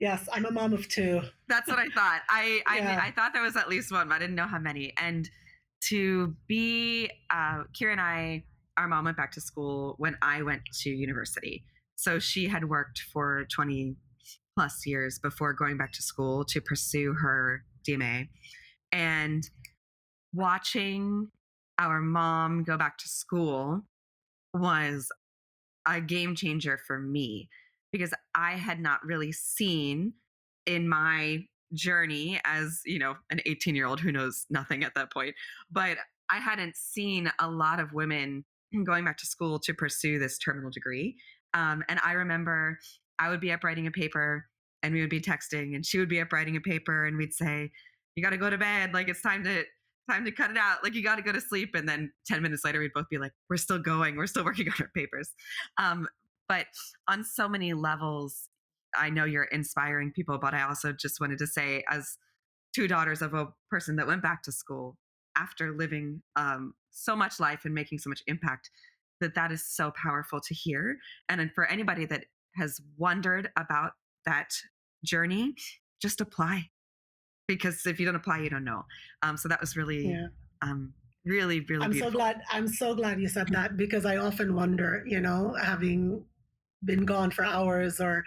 Yes, I'm a mom of two. That's what I thought. Yeah. I thought there was at least one, but I didn't know how many. And to be, Kira and I, our mom went back to school when I went to university. So she had worked for 20 plus years before going back to school to pursue her DMA. And watching our mom go back to school was a game changer for me, because I had not really seen in my journey as, an 18-year-old who knows nothing at that point, but I hadn't seen a lot of women going back to school to pursue this terminal degree. And I remember I would be up writing a paper and we would be texting, and she would be up writing a paper and we'd say, you got to go to bed. Like, it's time to cut it out. Like, you got to go to sleep. And then 10 minutes later, we'd both be like, we're still going. We're still working on our papers. But on so many levels, I know you're inspiring people, but I also just wanted to say, as two daughters of a person that went back to school after living so much life and making so much impact, that is so powerful to hear. And for anybody that has wondered about that journey, just apply. Because if you don't apply, you don't know. So that was really, really, really I'm beautiful. I'm so glad you said that, because I often wonder, having been gone for hours or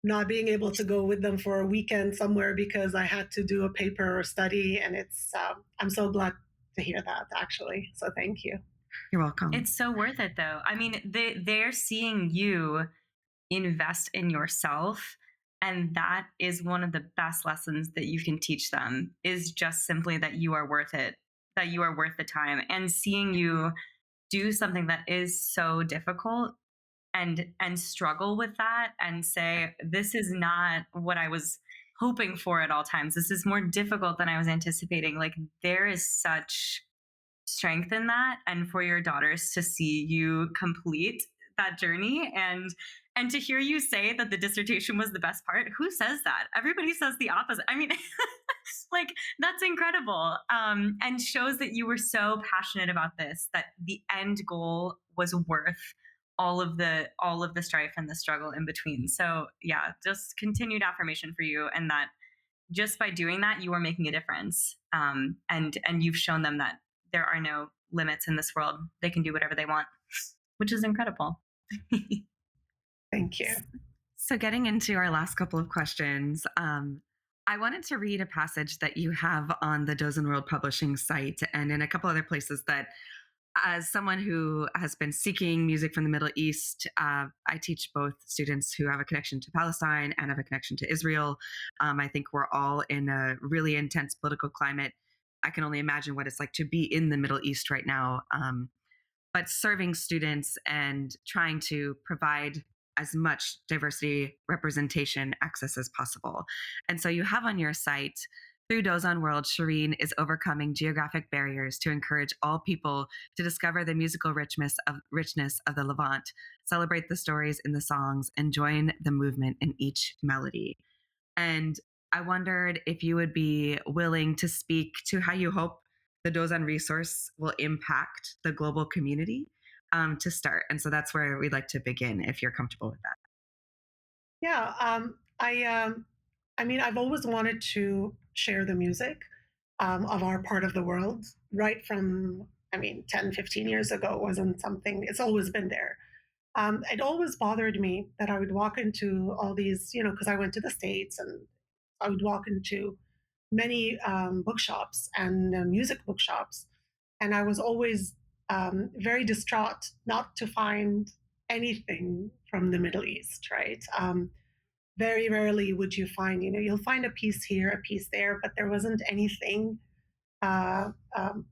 not being able to go with them for a weekend somewhere because I had to do a paper or study. And I'm so glad to hear that, actually. So thank you. You're welcome. It's so worth it, though. I mean, they're seeing you invest in yourself. And that is one of the best lessons that you can teach them, is just simply that you are worth it, that you are worth the time. And seeing you do something that is so difficult and struggle with that and say, this is not what I was hoping for at all times. This is more difficult than I was anticipating. Like, there is such strength in that. And for your daughters to see you complete that journey and to hear you say that the dissertation was the best part. Who says that? Everybody says the opposite. I mean, like, that's incredible. And shows that you were so passionate about this, that the end goal was worth all of the strife and the struggle in between. So yeah, just continued affirmation for you, and that just by doing that, you are making a difference. And you've shown them that there are no limits in this world. They can do whatever they want, which is incredible. Thank you. So getting into our last couple of questions, I wanted to read a passage that you have on the Dozen World Publishing site and in a couple other places that, as someone who has been seeking music from the Middle East, I teach both students who have a connection to Palestine and have a connection to Israel. I think we're all in a really intense political climate. I can only imagine what it's like to be in the Middle East right now. But serving students and trying to provide as much diversity, representation, access as possible. And so you have on your site, through Dozan World, Shireen is overcoming geographic barriers to encourage all people to discover the musical richness of the Levant, celebrate the stories in the songs, and join the movement in each melody. And I wondered if you would be willing to speak to how you hope the Dozan resource will impact the global community to start. And so that's where we'd like to begin, if you're comfortable with that. Yeah, I mean, I've always wanted to share the music of our part of the world, right from, 10, 15 years ago. It wasn't something, it's always been there. It always bothered me that I would walk into all these, because I went to the States, and I would walk into many bookshops and music bookshops. And I was always very distraught not to find anything from the Middle East, right? Very rarely would you find, you'll find a piece here, a piece there, but there wasn't anything uh, um,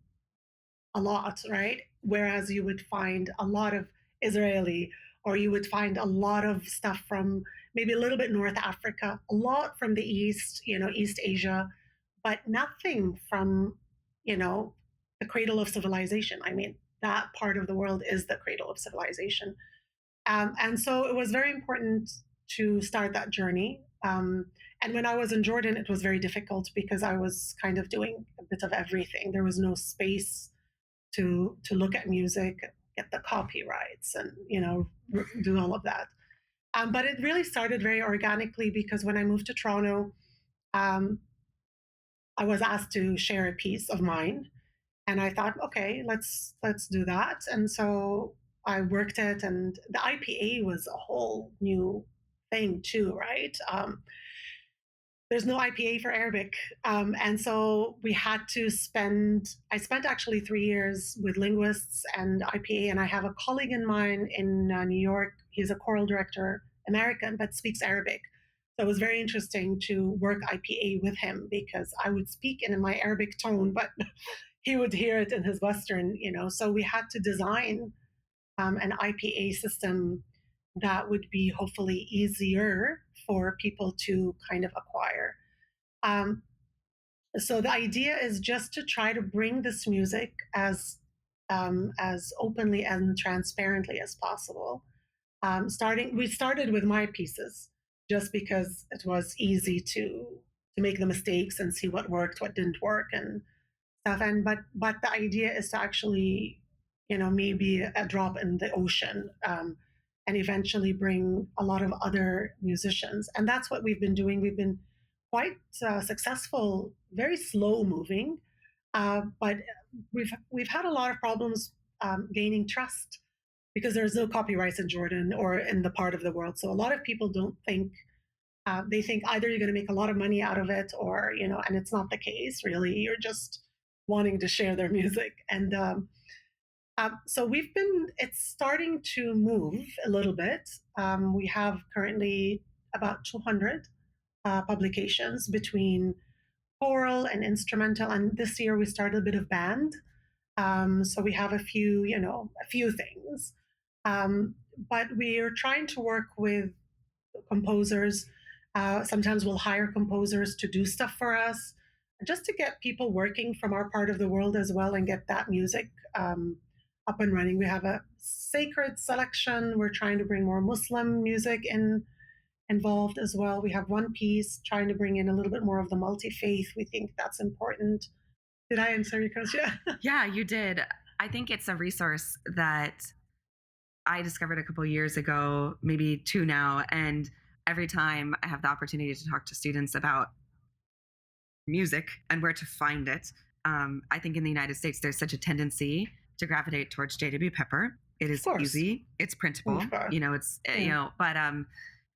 a lot, right? Whereas you would find a lot of Israeli, or you would find a lot of stuff from maybe a little bit North Africa, a lot from the East, East Asia, but nothing from, the cradle of civilization. I mean, that part of the world is the cradle of civilization. And so it was very important to start that journey. And when I was in Jordan, it was very difficult because I was kind of doing a bit of everything. There was no space to look at music, get the copyrights, and do all of that. But it really started very organically because when I moved to Toronto, um, I was asked to share a piece of mine, and I thought, okay, let's do that. And so I worked it, and the IPA was a whole new thing too, right? There's no IPA for Arabic. And so we had to I spent actually 3 years with linguists and IPA. And I have a colleague in mine in New York. He's a choral director, American, but speaks Arabic. So it was very interesting to work IPA with him because I would speak in my Arabic tone, but he would hear it in his Western, So we had to design an IPA system that would be hopefully easier for people to kind of acquire. Um, so the idea is just to try to bring this music as openly and transparently as possible. We started with my pieces just because it was easy to make the mistakes and see what worked, what didn't work, and stuff. And but the idea is to actually, maybe a drop in the ocean, and eventually bring a lot of other musicians. And that's what we've been doing. We've been quite successful, very slow moving, but we've had a lot of problems gaining trust because there's no copyrights in Jordan or in the part of the world. So a lot of people don't think they think either you're going to make a lot of money out of it, or and it's not the case really. You're just wanting to share their music, and so it's starting to move a little bit. We have currently about 200 publications between choral and instrumental, and this year we started a bit of band. So we have a few things, but we are trying to work with composers. Sometimes we'll hire composers to do stuff for us, just to get people working from our part of the world as well and get that music up and running. We have a sacred selection. We're trying to bring more Muslim music involved as well. We have one piece trying to bring in a little bit more of the multi-faith. We think that's important. Did I answer your question? Yeah. Yeah, you did. I think it's a resource that I discovered a couple years ago, maybe 2 now, and every time I have the opportunity to talk to students about music and where to find it, I think in the United States there's such a tendency to gravitate towards J.W. Pepper. It is easy, it's printable, it's but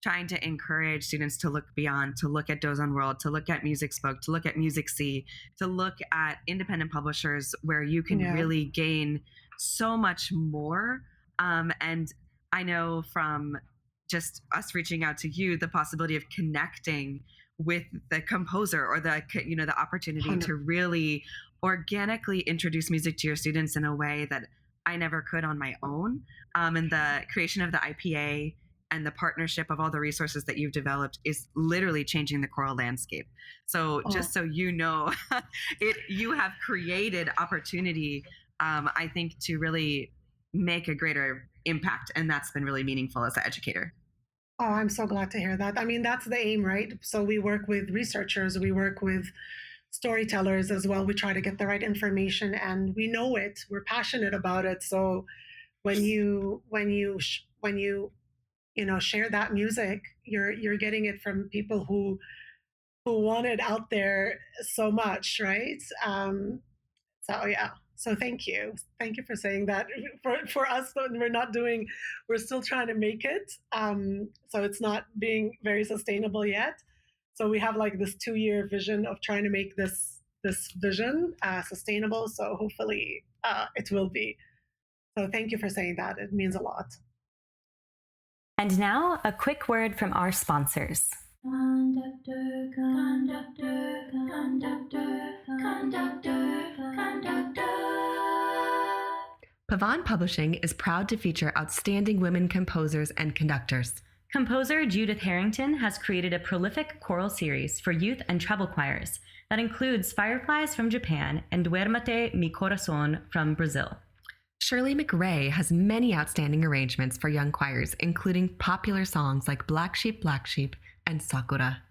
trying to encourage students to look beyond, to look at Dozon World, to look at Music Spoke, to look at Music C, to look at independent publishers where you can really gain so much more. And I know from just us reaching out to you, the possibility of connecting with the composer or the opportunity 100. To really organically introduce music to your students in a way that I never could on my own. And the creation of the IPA and the partnership of all the resources that you've developed is literally changing the choral landscape. So just so you know, you have created opportunity, I think, to really make a greater impact. And that's been really meaningful as an educator. Oh, I'm so glad to hear that. I mean, that's the aim, right? So we work with researchers, we work with storytellers as well. We try to get the right information, and we know it. We're passionate about it. So when you share that music, you're getting it from people who want it out there so much, right? So yeah. So thank you. Thank you for saying that. For us, we're still trying to make it. So it's not being very sustainable yet. So we have like this 2-year vision of trying to make this vision sustainable. So hopefully it will be. So thank you for saying that. It means a lot. And now, a quick word from our sponsors. Conductor, conductor, conductor, conductor, conductor. Pavan Publishing is proud to feature outstanding women composers and conductors. Composer Judith Harrington has created a prolific choral series for youth and treble choirs that includes Fireflies from Japan and Duérmete mi corazón from Brazil. Shirley McRae has many outstanding arrangements for young choirs, including popular songs like Black Sheep, and Sakura.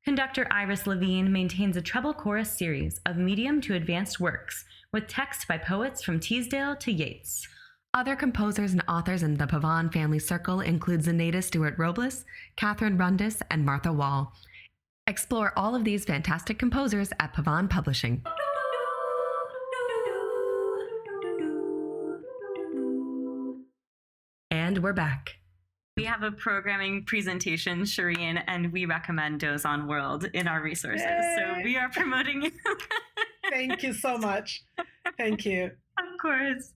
Conductor Iris Levine maintains a treble chorus series of medium to advanced works with text by poets from Teasdale to Yeats. Other composers and authors in the Pavan family circle include Zenaida Stewart Robles, Catherine Rundis, and Martha Wall. Explore all of these fantastic composers at Pavan Publishing. And we're back. We have a programming presentation, Shireen, and we recommend Doze on World in our resources. Yay. So we are promoting you. Thank you so much. Thank you. Of course.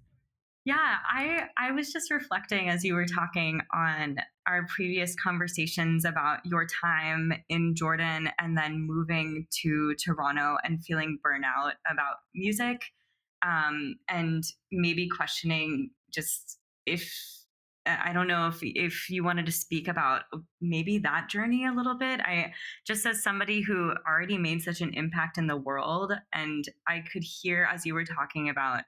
Yeah, I was just reflecting as you were talking on our previous conversations about your time in Jordan and then moving to Toronto and feeling burnout about music, and maybe questioning just if, I don't know if you wanted to speak about maybe that journey a little bit. I just, as somebody who already made such an impact in the world, and I could hear as you were talking about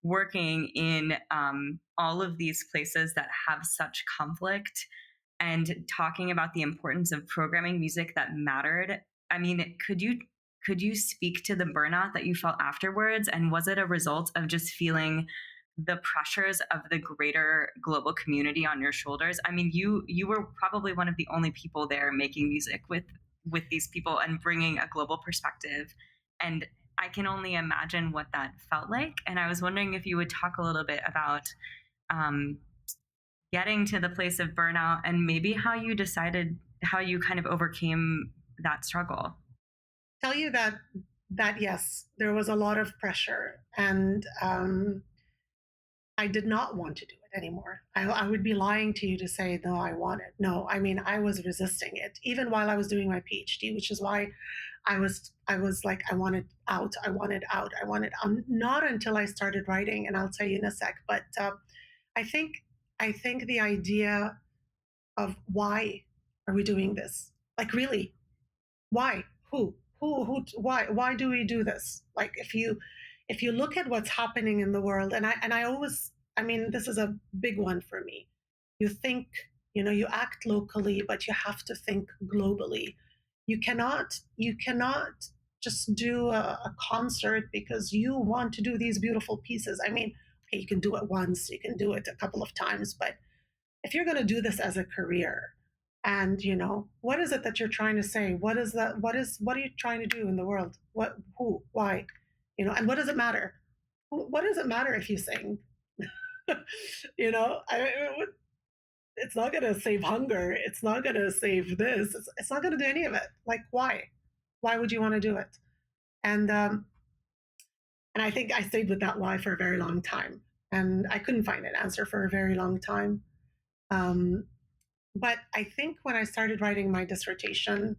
working in all of these places that have such conflict and talking about the importance of programming music that mattered. I mean, could you speak to the burnout that you felt afterwards? And was it a result of just feeling the pressures of the greater global community on your shoulders? I mean, you were probably one of the only people there making music with these people and bringing a global perspective. And I can only imagine what that felt like. And I was wondering if you would talk a little bit about getting to the place of burnout and maybe how you kind of overcame that struggle. Tell you that yes, there was a lot of pressure, and I did not want to do it anymore. I would be lying to you to say, no, I want it. No, I mean, I was resisting it, even while I was doing my PhD, which is why I was like, I wanted out. Not until I started writing, and I'll tell you in a sec. But I think the idea of why are we doing this? Like, really, why? Who? Why do we do this? Like, if you look at what's happening in the world, and I always, I mean, this is a big one for me. You think, you act locally, but you have to think globally. You cannot just do a concert because you want to do these beautiful pieces. I mean, okay, you can do it once, you can do it a couple of times, but if you're going to do this as a career, and what is it that you're trying to say? What is that? What are you trying to do in the world? What? Who? Why? And what does it matter? What does it matter if you sing? It's not going to save hunger. It's not going to save this. It's not going to do any of it. Like, why? Why would you want to do it? And I think I stayed with that why for a very long time, and I couldn't find an answer for a very long time. But I think when I started writing my dissertation,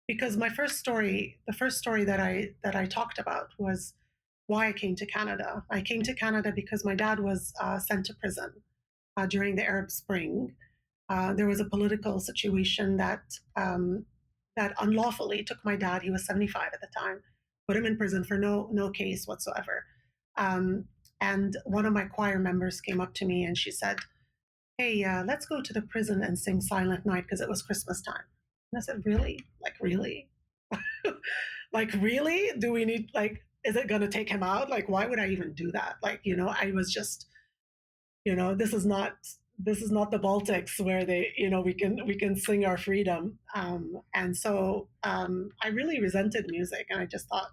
because the first story that I talked about was why I came to Canada. I came to Canada because my dad was sent to prison during the Arab Spring. There was a political situation that unlawfully took my dad. He was 75 at the time, put him in prison for no case whatsoever. And one of my choir members came up to me and she said, "Hey, let's go to the prison and sing Silent Night," because it was Christmas time. And I said, "Really? Like, really? Like, really? Do we need, like, is it going to take him out? Like, why would I even do that?" Like, I was just, this is not the Baltics where they, we can sing our freedom. And so I really resented music, and I just thought,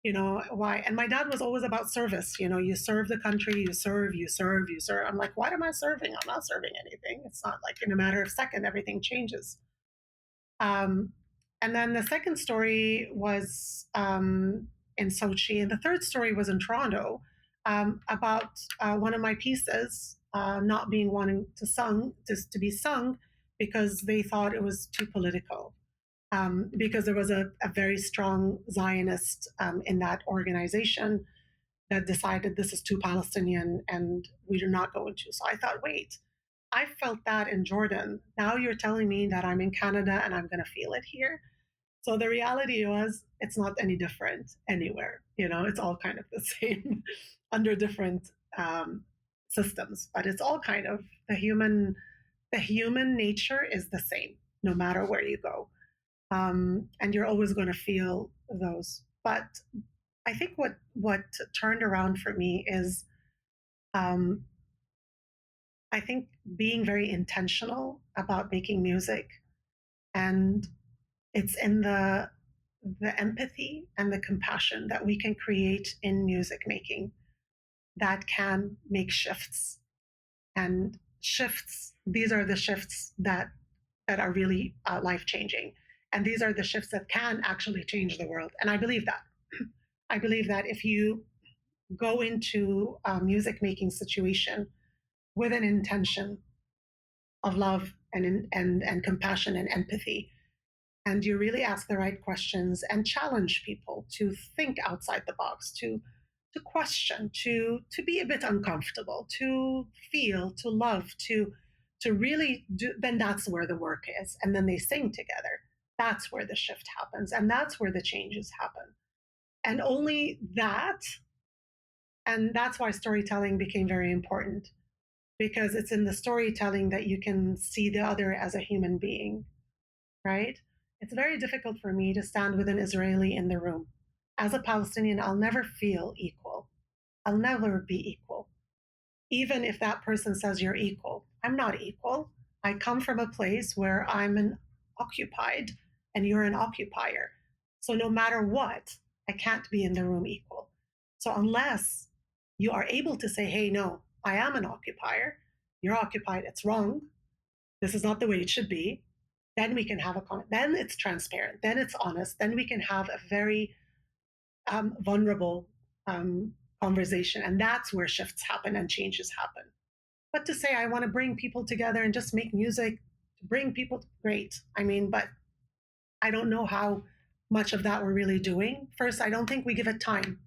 Why? And my dad was always about service. You serve the country, you serve, you serve, you serve. I'm like, what am I serving? I'm not serving anything. It's not like in a matter of second, everything changes. Um, and then the second story was in Sochi, and the third story was in Toronto about one of my pieces not being wanting to be sung because they thought it was too political. Because there was a very strong Zionist in that organization that decided this is too Palestinian and we are not going to. So I thought, wait, I felt that in Jordan. Now you're telling me that I'm in Canada and I'm going to feel it here. So the reality was, it's not any different anywhere. It's all kind of the same under different systems, but it's all kind of the human nature is the same no matter where you go. And you're always going to feel those. But I think what turned around for me is um, I think being very intentional about making music, and it's in the empathy and the compassion that we can create in music making that can make shifts. And shifts, these are the shifts that are really life changing. And these are the shifts that can actually change the world. And I believe that. I believe that if you go into a music making situation with an intention of love and compassion and empathy, and you really ask the right questions and challenge people to think outside the box, to question, to be a bit uncomfortable, to feel, to love, to really do, then that's where the work is. And then they sing together. That's where the shift happens, and that's where the changes happen. And only that, and that's why storytelling became very important, because it's in the storytelling that you can see the other as a human being, right? It's very difficult for me to stand with an Israeli in the room. As a Palestinian, I'll never feel equal. I'll never be equal. Even if that person says you're equal, I'm not equal. I come from a place where I'm an occupied and you're an occupier. So no matter what, I can't be in the room equal. So unless you are able to say, hey, no, I am an occupier, you're occupied, it's wrong, this is not the way it should be, then we can have a comment. Then it's transparent, then it's honest, then we can have a very vulnerable conversation. And that's where shifts happen and changes happen. But to say, I want to bring people together and just make music to bring people, great. I mean, but I don't know how much of that we're really doing. First, I don't think we give it time.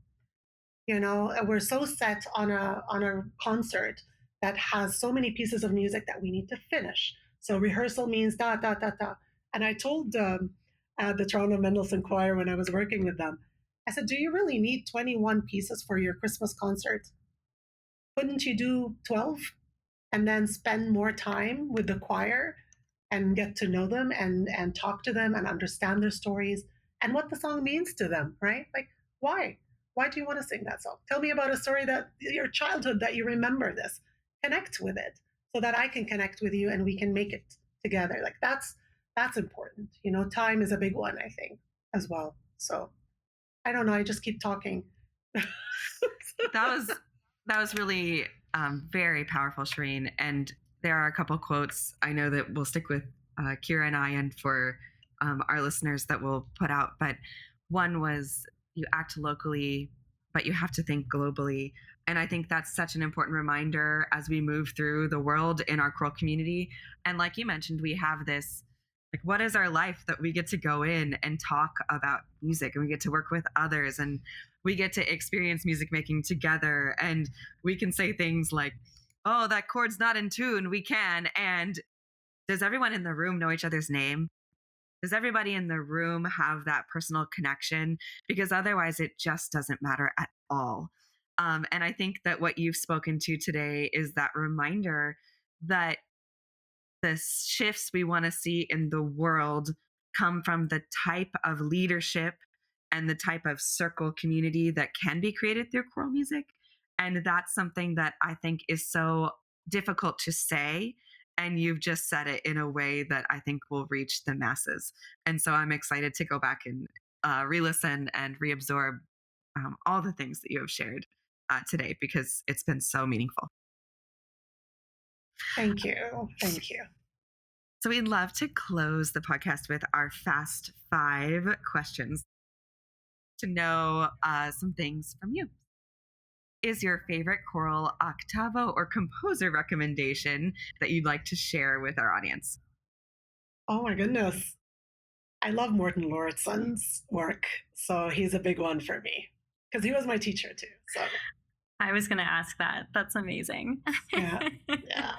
We're so set on a concert that has so many pieces of music that we need to finish. So rehearsal means da da da da. And I told the Toronto Mendelssohn Choir when I was working with them, I said, do you really need 21 pieces for your Christmas concert? Couldn't you do 12 and then spend more time with the choir and get to know them and talk to them and understand their stories and what the song means to them, right? Like, why? Why do you want to sing that song? Tell me about a story that your childhood that you remember this. Connect with it so that I can connect with you and we can make it together. Like that's important. Time is a big one, I think, as well. So I don't know. I just keep talking. That was really very powerful, Shireen. And there are a couple quotes I know that will stick with Kira and I, and for our listeners that we'll put out. But one was, "You act locally, but you have to think globally." And I think that's such an important reminder as we move through the world in our Curl community. And like you mentioned, we have this, like, what is our life that we get to go in and talk about music, and we get to work with others, and we get to experience music making together, and we can say things like, oh, that chord's not in tune. We can. And does everyone in the room know each other's name? Does everybody in the room have that personal connection? Because otherwise it just doesn't matter at all. And I think that what you've spoken to today is that reminder that the shifts we want to see in the world come from the type of leadership and the type of circle community that can be created through choral music. And that's something that I think is so difficult to say. And you've just said it in a way that I think will reach the masses. And so I'm excited to go back and re listen and reabsorb all the things that you have shared today, because it's been so meaningful. Thank you. Thank you. So we'd love to close the podcast with our fast 5 questions to know some things from you. Is your favorite choral octavo or composer recommendation that you'd like to share with our audience? Oh my goodness. I love Morten Lauritsen's work. So he's a big one for me because he was my teacher too. So I was going to ask that. That's amazing. yeah. Yeah.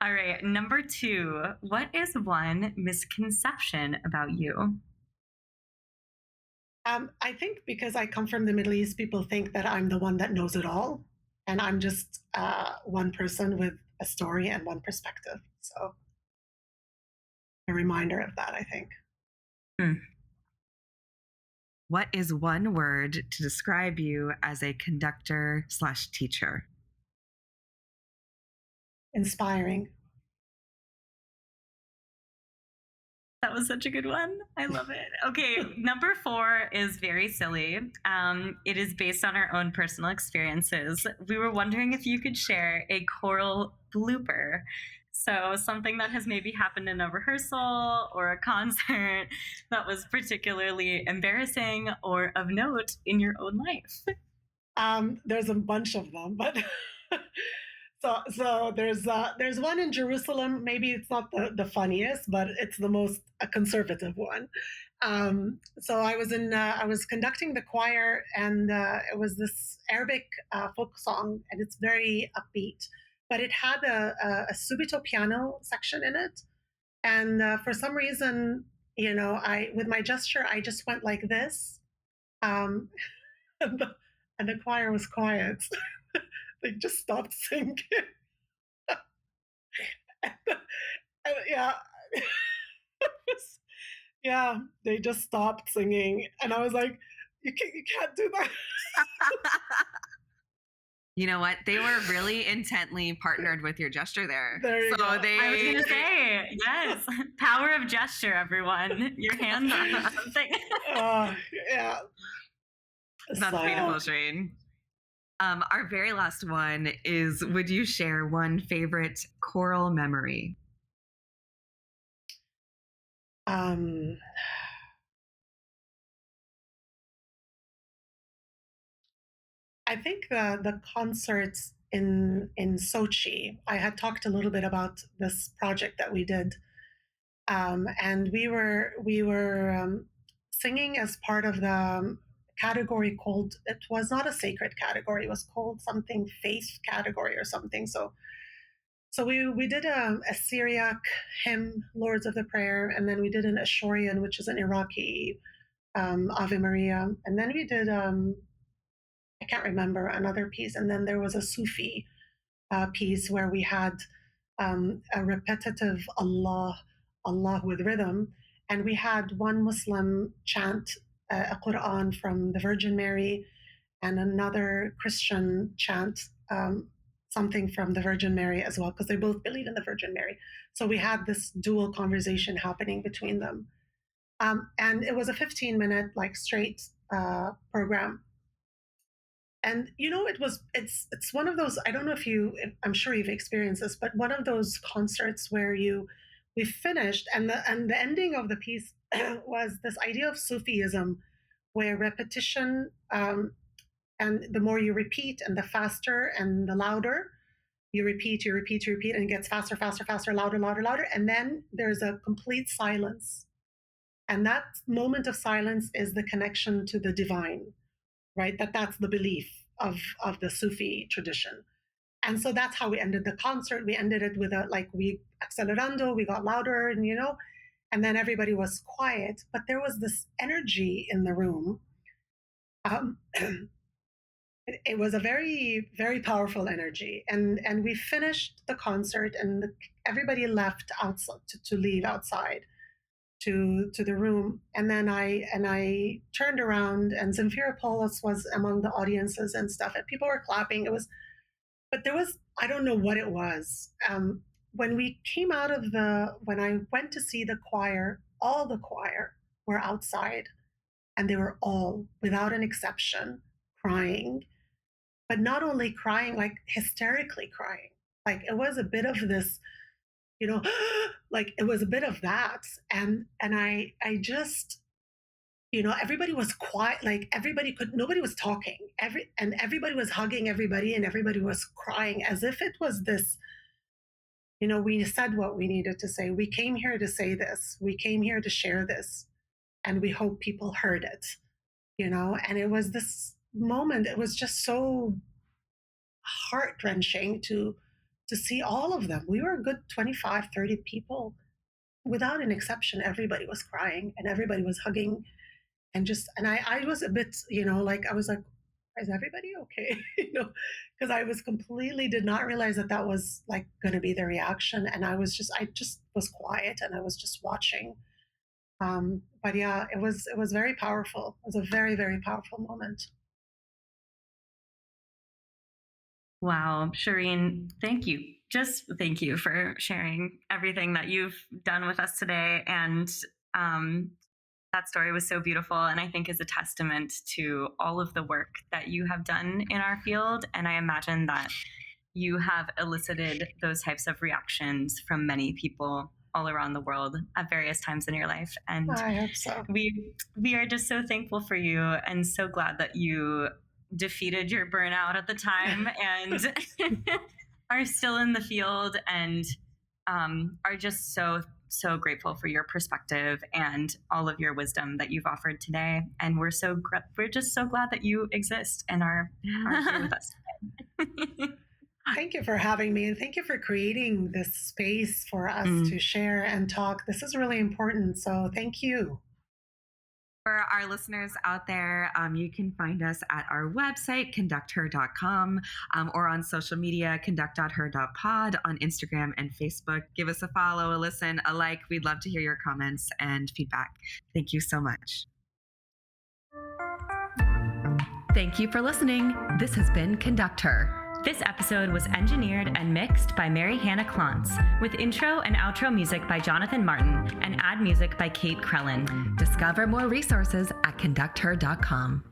All right. Number 2, what is one misconception about you? I think because I come from the Middle East, people think that I'm the one that knows it all. And I'm just one person with a story and one perspective. So a reminder of that, I think. What is one word to describe you as a conductor/teacher? Inspiring. That was such a good one. I love it. Okay, number 4 is very silly. It is based on our own personal experiences. We were wondering if you could share a choral blooper. So something that has maybe happened in a rehearsal or a concert that was particularly embarrassing or of note in your own life. There's a bunch of them, but so there's one in Jerusalem. Maybe it's not the funniest, but it's the most conservative one. So I was conducting the choir, and it was this Arabic folk song, and it's very upbeat, but it had a subito piano section in it, and for some reason, I with my gesture, I just went like this. Um, and the choir was quiet. They just stopped singing. and yeah, yeah, they just stopped singing, and I was like, you can't do that. You know what? They were really intently partnered with your gesture there. There you go. I was going to say, yes, power of gesture, everyone. Your hands on something. Yeah. That's beautiful, Shireen. Our very last one is, would you share one favorite choral memory? I think the concerts in Sochi. I had talked a little bit about this project that we did, and we were singing as part of the category called. It was not a sacred category. It was called something faith category or something. So we did a Syriac hymn, Lords of the Prayer, and then we did an Ashorian, which is an Iraqi Ave Maria, and then we did I can't remember another piece, and then there was a Sufi piece where we had a repetitive Allah, Allah with rhythm, and we had one Muslim chant a Quran from the Virgin Mary, and another Christian chant something from the Virgin Mary as well, because they both believe in the Virgin Mary. So we had this dual conversation happening between them. And it was a 15-minute, like straight program. And it's one of those, I don't know I'm sure you've experienced this, but one of those concerts where we finished, and the ending of the piece was this idea of Sufism, where repetition, and the more you repeat and the faster and the louder you repeat, and it gets faster, faster, faster, louder, louder, louder. And then there's a complete silence. And that moment of silence is the connection to the divine, right? That's the belief of the Sufi tradition. And so that's how we ended the concert. We ended it with we accelerando, we got louder, and then everybody was quiet, but there was this energy in the room. It was a very, very powerful energy. And we finished the concert, and everybody left outside to leave outside to the room. And then I turned around, and Zemfira Paulus was among the audiences and stuff, and people were clapping. But there was, I don't know what it was. When we came out of when I went to see the choir, all the choir were outside, and they were all, without an exception, crying, but not only crying, like hysterically crying. Like it was a bit of this, like it was a bit of that. And I just, everybody was quiet, like nobody was talking. Everybody was hugging everybody and everybody was crying as if it was this, we said what we needed to say. We came here to say this. We came here to share this. And we hope people heard it, and it was this moment. It was just so heart wrenching to see all of them. We were a good 25, 30 people. Without an exception, everybody was crying and everybody was hugging. And I was a bit, like, I was like, is everybody okay? Because I did not realize that was like going to be the reaction. And I just was quiet and I was just watching. But yeah, it was very powerful. It was a very, very powerful moment. Wow, Shireen, thank you. Just thank you for sharing everything that you've done with us today. And that story was so beautiful, and I think is a testament to all of the work that you have done in our field. And I imagine that you have elicited those types of reactions from many people all around the world at various times in your life. And I hope so. We are just so thankful for you and so glad that you defeated your burnout at the time and are still in the field and are just so grateful for your perspective and all of your wisdom that you've offered today. And we're just so glad that you exist and are here with us today. Thank you for having me, and thank you for creating this space for us to share and talk. This is really important, so thank you. For our listeners out there, you can find us at our website, conducther.com, or on social media, conduct.her.pod on Instagram and Facebook. Give us a follow, a listen, a like. We'd love to hear your comments and feedback. Thank you so much. Thank you for listening. This has been Conductor. This episode was engineered and mixed by Mary Hannah Klontz, with intro and outro music by Jonathan Martin and ad music by Kate Krellin. Discover more resources at conducther.com.